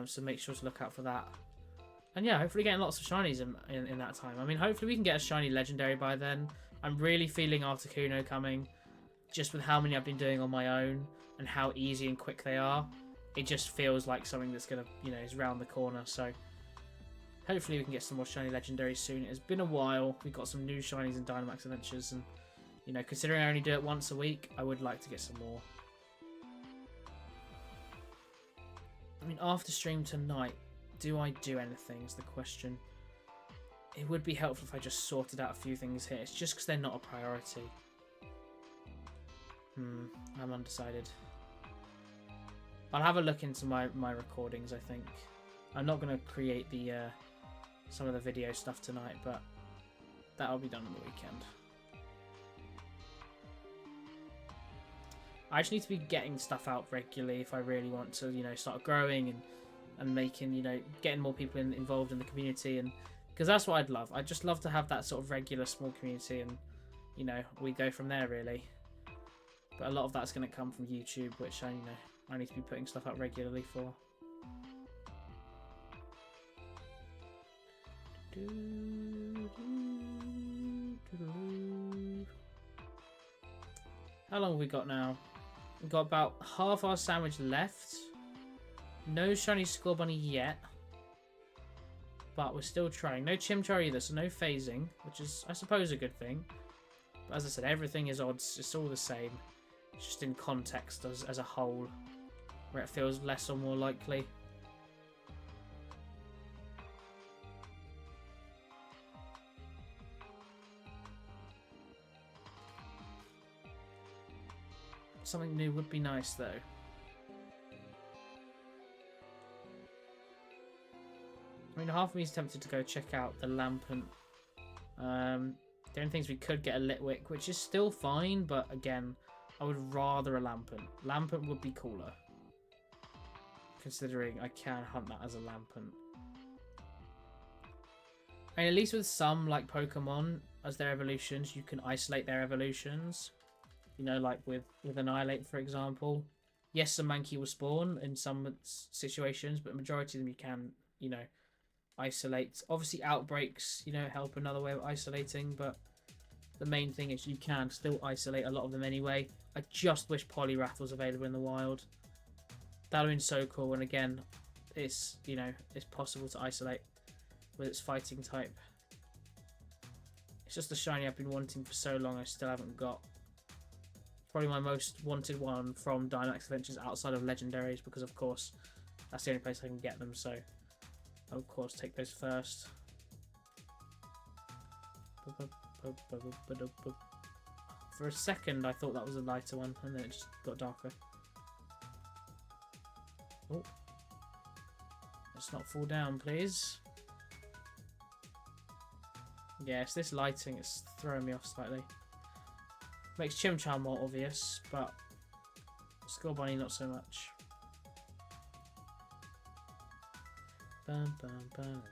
So make sure to look out for that. And yeah, hopefully getting lots of shinies in that time. I mean, hopefully we can get a shiny legendary by then. I'm really feeling Articuno coming, just with how many I've been doing on my own and how easy and quick they are. It just feels like something that's gonna, is round the corner. So hopefully we can get some more shiny legendaries soon. It's been a while. We've got some new shinies in Dynamax Adventures, and considering I only do it once a week, I would like to get some more. I mean, after stream tonight, do I do anything is the question. It would be helpful if I just sorted out a few things here. It's just because they're not a priority. I'm undecided. I'll have a look into my recordings, I think. I'm not going to create the some of the video stuff tonight, but that'll be done on the weekend. I just need to be getting stuff out regularly if I really want to, start growing and making, getting more people involved in the community, and because that's what I'd love. I'd just love to have that sort of regular small community, and we go from there really. But a lot of that's going to come from YouTube, which I need to be putting stuff out regularly for. How long have we got now? We've got about half our sandwich left. No shiny Score Bunny yet. But we're still trying. No Chimchar either, so no phasing, which is, I suppose, a good thing. But as I said, everything is odds. It's all the same. It's just in context as a whole, where it feels less or more likely. Something new would be nice, though. I mean, half of me is tempted to go check out the Lampent. The only things we could get a Litwick, which is still fine, but again, I would rather a Lampent. Lampent would be cooler, considering I can hunt that as a Lampent. And at least with some, like Pokemon, as their evolutions, you can isolate their evolutions. Like with Annihilate, for example. Yes, a Mankey will spawn in some situations, but the majority of them you can, isolate. Obviously, outbreaks, help another way of isolating, but the main thing is you can still isolate a lot of them anyway. I just wish Poliwrath was available in the wild. That would have been so cool, and again, it's, it's possible to isolate with its fighting type. It's just the shiny I've been wanting for so long I still haven't got. Probably my most wanted one from Dynamax Adventures outside of Legendaries, because of course that's the only place I can get them, so I'll of course take those first. For a second I thought that was a lighter one, and then it just got darker. Oh, let's not fall down, please. Yes, this lighting is throwing me off slightly. Makes Chimchar more obvious, but Score Bunny not so much. Bam, bam, bam.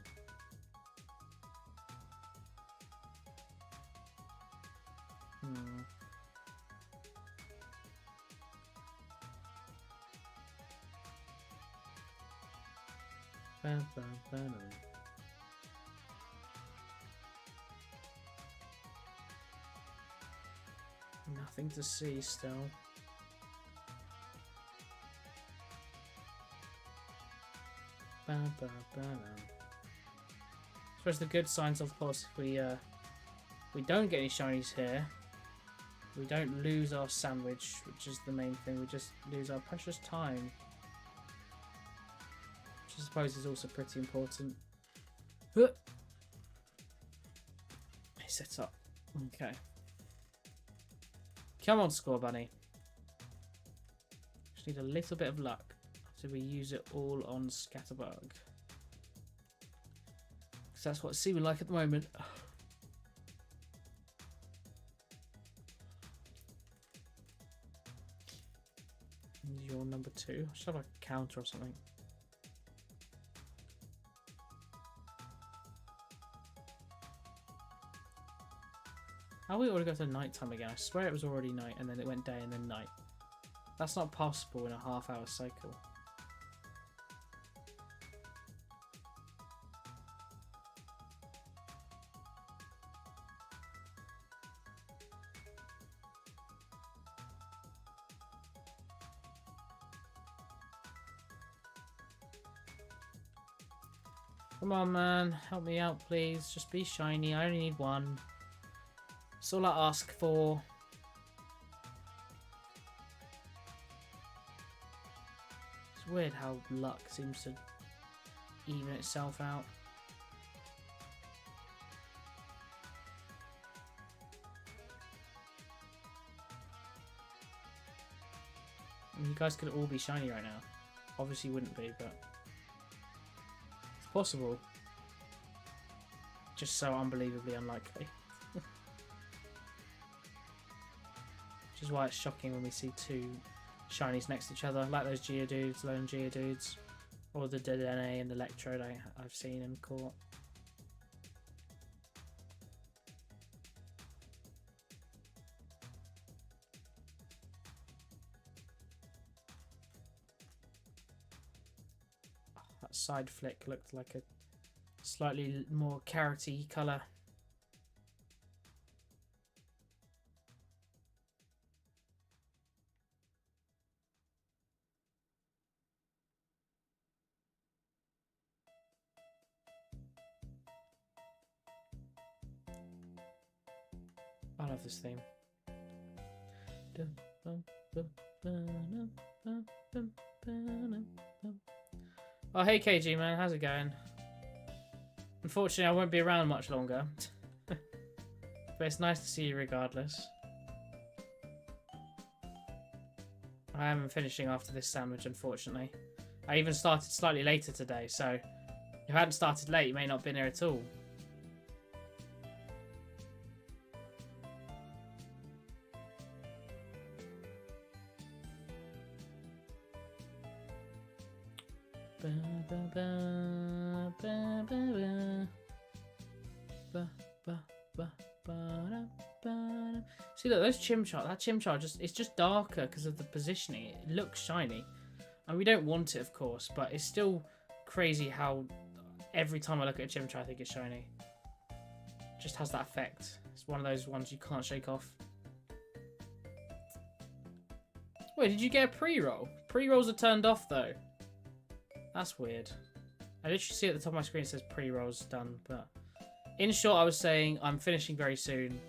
Bam, bam, bam. Nothing to see still. Bam, bam, bam. I suppose the good signs, of course, if we don't get any shinies here, We don't lose our sandwich, which is the main thing. We just lose our precious time. Which I suppose is also pretty important. He sets up. Okay. Come on, Score Bunny. Just need a little bit of luck. So we use it all on Scatterbug. Because that's what it's seeming like at the moment. You're number 2. I should have like a counter or something. How we already got to night time again? I swear it was already night and then it went day and then night. That's not possible in a half-hour cycle. Come on, man. Help me out, please. Just be shiny. I only need one. That's all I ask for. It's weird how luck seems to even itself out. I mean, you guys could all be shiny right now. Obviously you wouldn't be, but it's possible. Just so unbelievably unlikely. Which is why it's shocking when we see 2 shinies next to each other, like those Geodudes, lone Geodudes, or the Dedenne and Electrode I've seen and caught. That side flick looked like a slightly more carroty colour. I love this theme. Oh, hey KG man, how's it going? Unfortunately, I won't be around much longer. But it's nice to see you regardless. I am finishing after this sandwich, unfortunately. I even started slightly later today, so if I hadn't started late, you may not have been here at all. See, look, those Chimchar, that Chimchar it's just darker because of the positioning. It looks shiny. And we don't want it, of course, but it's still crazy how every time I look at a Chimchar, I think it's shiny. It just has that effect. It's one of those ones you can't shake off. Wait, did you get a pre-roll? Pre-rolls are turned off, though. That's weird. I literally see at the top of my screen it says pre-rolls done, but in short, I was saying I'm finishing very soon.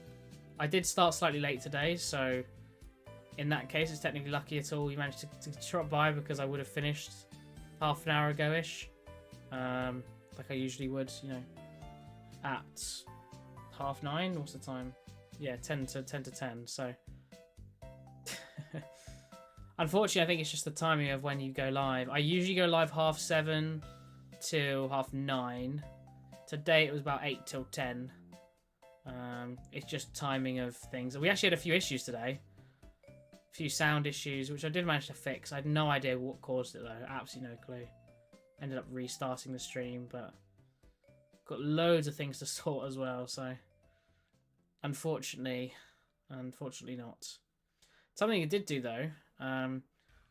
I did start slightly late today, so in that case, it's technically lucky at all. You managed to drop by because I would have finished half an hour ago-ish, like I usually would, you know, at 9:30. What's the time? Yeah, 10 to 10. So unfortunately, I think it's just the timing of when you go live. I usually go live 7:30 till 9:30. Today it was about 8 till 10. It's just timing of things. We actually had a few issues today. A few sound issues, which I did manage to fix. I had no idea what caused it though. Absolutely no clue. Ended up restarting the stream, but got loads of things to sort as well. So unfortunately not. Something it did do though. I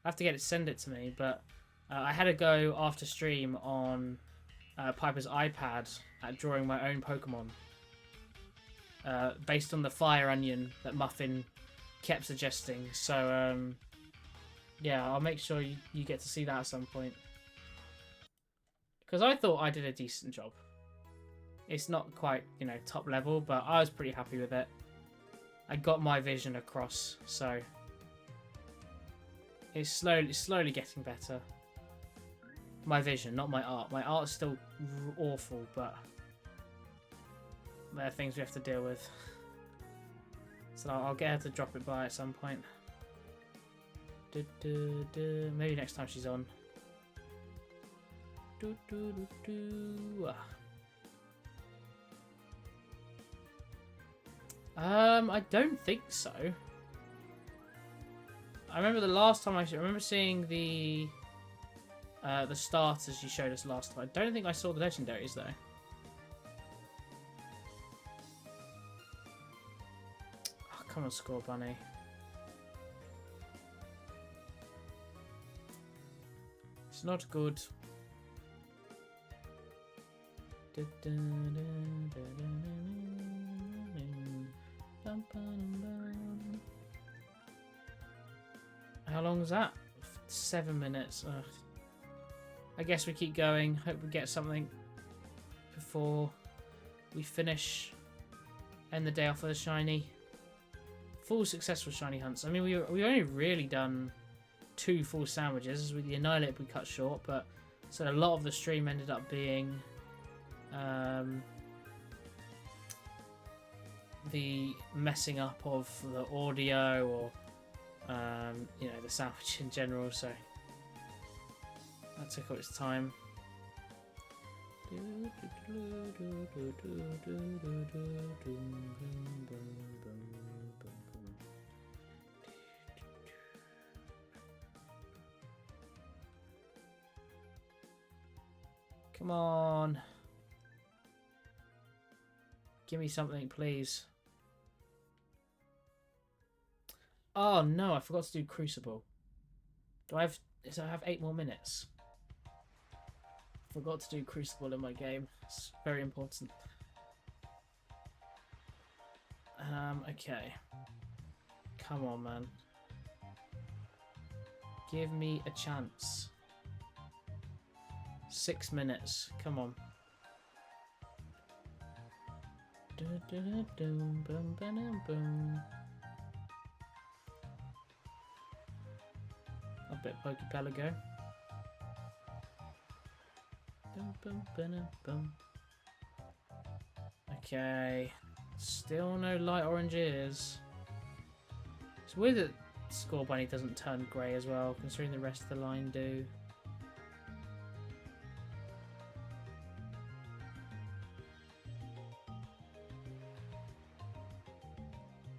have to get it to send it to me, but I had a go after stream on Piper's iPad at drawing my own Pokemon. Based on the fire onion that Muffin kept suggesting. So, yeah, I'll make sure you get to see that at some point. Because I thought I did a decent job. It's not quite, you know, top level, but I was pretty happy with it. I got my vision across, so it's slowly getting better. My vision, not my art. My art's still awful, but there are things we have to deal with. So I'll get her to drop it by at some point. Maybe next time she's on. I don't think so. I remember the last time I remember seeing the starters you showed us last time. I don't think I saw the legendaries though. Oh, come on, Score Bunny. It's not good. How long is that? 7 minutes. Ugh. I guess we keep going. Hope we get something before we finish. End the day off with a shiny. Full successful shiny hunts. I mean, we only really done 2 full sandwiches. With the Annihilate we cut short, but so a lot of the stream ended up being the messing up of the audio or you know, the sandwich in general, so that took up its time. Come on. Give me something, please. Oh no, I forgot to do Crucible. Do I have... I have 8 more minutes? Forgot to do Crucible in my game. It's very important. Okay. Come on, man. Give me a chance. 6 minutes. Come on. A bit Pokepelago. Okay. Still no light orange ears. It's weird that Score Bunny doesn't turn grey as well, considering the rest of the line do.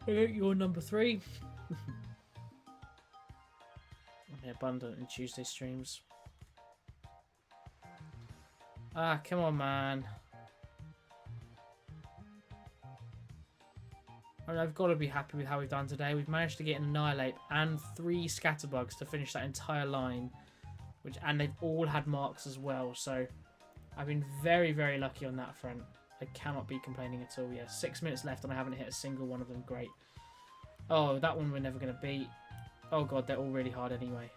You're number 3. Abundant in Tuesday streams. Ah, come on, man. I mean, I've got to be happy with how we've done today. We've managed to get an Annihilate and 3 Scatterbugs to finish that entire line, and they've all had marks as well. So I've been very, very lucky on that front. I cannot be complaining at all. Yeah, 6 minutes left and I haven't hit a single one of them. Great. Oh, that one we're never going to beat. Oh god, they're all really hard anyway.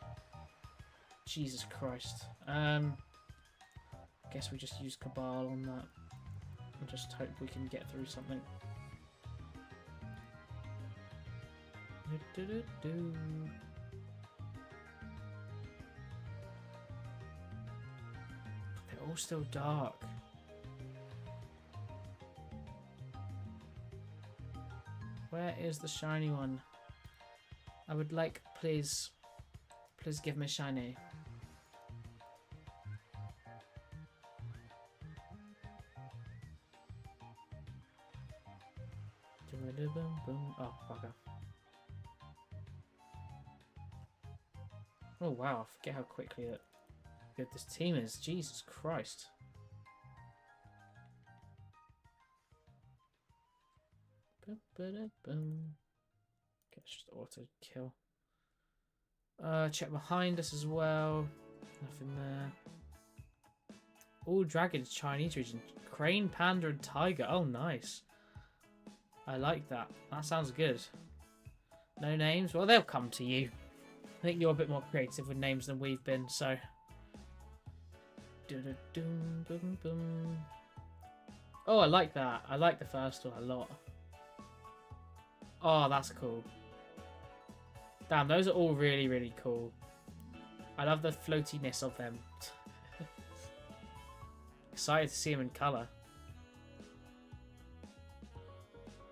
Jesus Christ. Guess we just use Cabal on that. And just hope we can get through something. They're all still dark. Where is the shiny one? I would like, please give me shiny. Oh, bugger. Oh wow, I forget how quickly that good this team is. Jesus Christ. Okay, it's just auto kill. Check behind us as well. Nothing there. All dragons, Chinese region. Crane, panda, and tiger. Oh, nice. I like that. That sounds good. No names? Well, they'll come to you. I think you're a bit more creative with names than we've been, so. Oh, I like that. I like the first one a lot. Oh, that's cool. Damn, those are all really, really cool. I love the floatiness of them. Excited to see them in colour.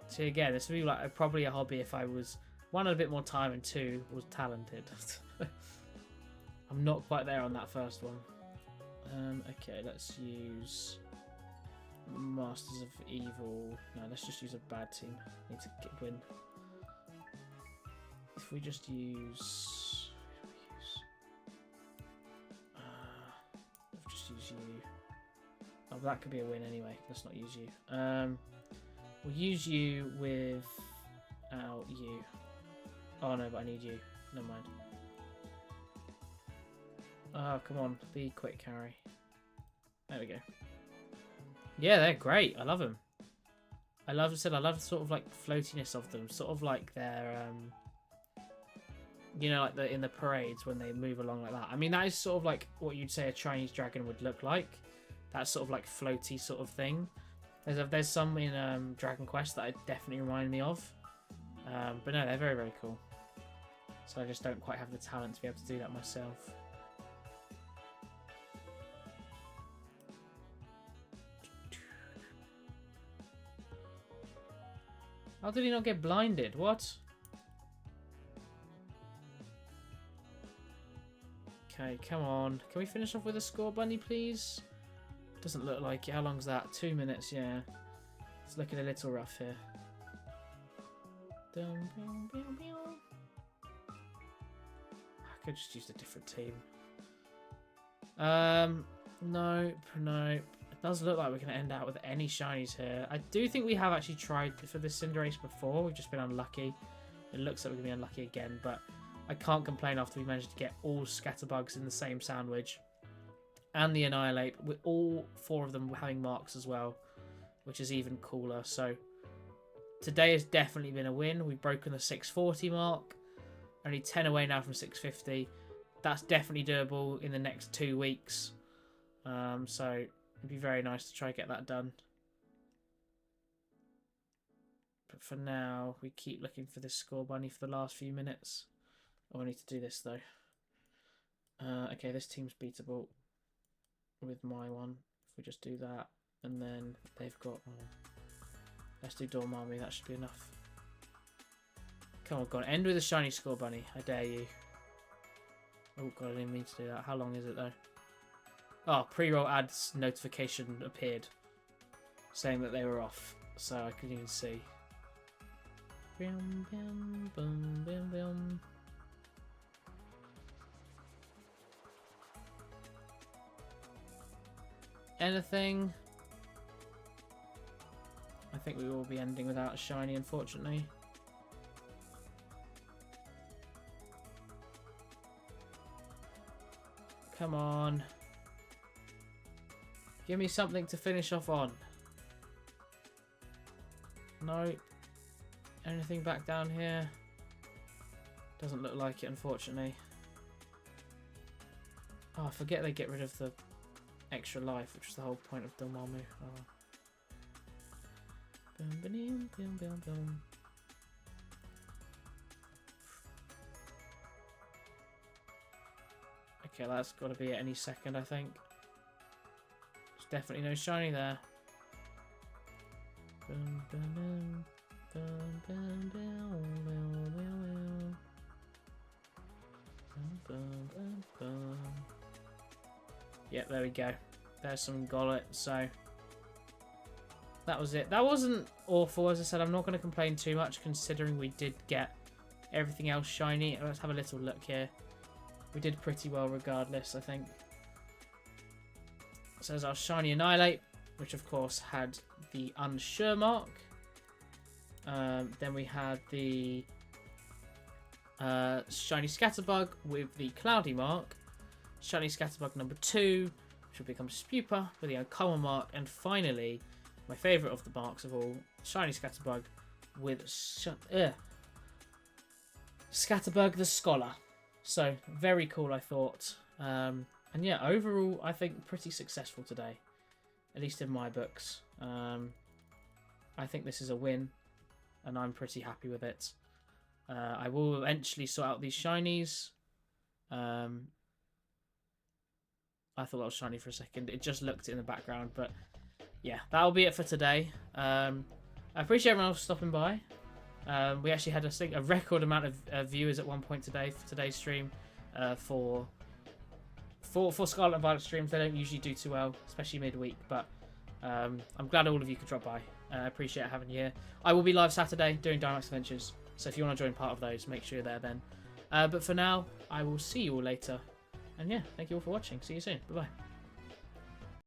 See, again, this would be like probably a hobby if I was, one, had a bit more time, and two, was talented. I'm not quite there on that first one. Okay, let's use Masters of Evil. No, let's just use a bad team. Need to win. If we just use... just use you. Oh, that could be a win anyway. Let's not use you. We'll use you without you. Oh no, but I need you. Never mind. Oh, come on. Be quick, Harry. There we go. Yeah, they're great. I love them. I love sort of like floatiness of them. Sort of like their, you know, like in the parades when they move along like that. I mean, that is sort of like what you'd say a Chinese dragon would look like. That sort of like floaty sort of thing. There's some in Dragon Quest that definitely remind me of. But no, they're very, very cool. So I just don't quite have the talent to be able to do that myself. How did he not get blinded? What? Okay, come on. Can we finish off with a score, Bunny, please? Doesn't look like it. How long's that? 2 minutes, yeah. It's looking a little rough here. I could just use a different team. Nope, nope. It does look like we're going to end out with any shinies here. I do think we have actually tried for this Cinderace before. We've just been unlucky. It looks like we're going to be unlucky again, but I can't complain after we managed to get all Scatterbugs in the same sandwich. And the Annihilate, with all 4 of them having marks as well, which is even cooler. So today has definitely been a win. We've broken the 640 mark. Only 10 away now from 650. That's definitely doable in the next 2 weeks. So it'd be very nice to try and get that done. But for now, we keep looking for this score, Bunny, for the last few minutes. Oh, I need to do this, though. Okay, this team's beatable with my one. If we just do that. And then they've got... Oh, let's do Dormammu. That should be enough. Come on, God. End with a shiny score, Bunny. I dare you. Oh, God, I didn't mean to do that. How long is it, though? Oh, pre-roll ads notification appeared. Saying that they were off. So I couldn't even see. Bum, bum, bum, bum, bum. Anything? I think we will be ending without a shiny, unfortunately. Come on. Give me something to finish off on. No. Anything back down here? Doesn't look like it, unfortunately. Oh, I forget they get rid of the extra life, which was the whole point of Dormammu. Oh. Boom, boom, boom, boom, boom. Okay, that's got to be at any second, I think. There's definitely no shiny there. Boom, boom, boom. Boom, boom, boom, boom, boom, boom. Boom, boom, boom. Yep, there we go. There's some Gollet, so that was it. That wasn't awful, as I said. I'm not going to complain too much considering we did get everything else shiny. Let's have a little look here. We did pretty well regardless, I think. So there's our shiny Annihilate, which of course had the unsure mark. Then we had the shiny Scatterbug with the cloudy mark. Shiny Scatterbug number 2, which will become Spupa with the uncommon mark. And finally, my favourite of the marks of all, shiny Scatterbug with Scatterbug the Scholar. So, very cool, I thought. And yeah, overall, I think pretty successful today. At least in my books. I think this is a win. and I'm pretty happy with it. I will eventually sort out these shinies. I thought that was shiny for a second. It just looked in the background, but yeah, that'll be it for today. I appreciate everyone else stopping by. We actually had, I think, a record amount of viewers at one point today for today's stream. For Scarlet and Violet streams, they don't usually do too well, especially midweek. But I'm glad all of you could drop by. I appreciate having you here. I will be live Saturday doing Dynamax Adventures, so if you want to join part of those, make sure you're there then. But for now, I will see you all later. And yeah, thank you all for watching. See you soon. Bye bye.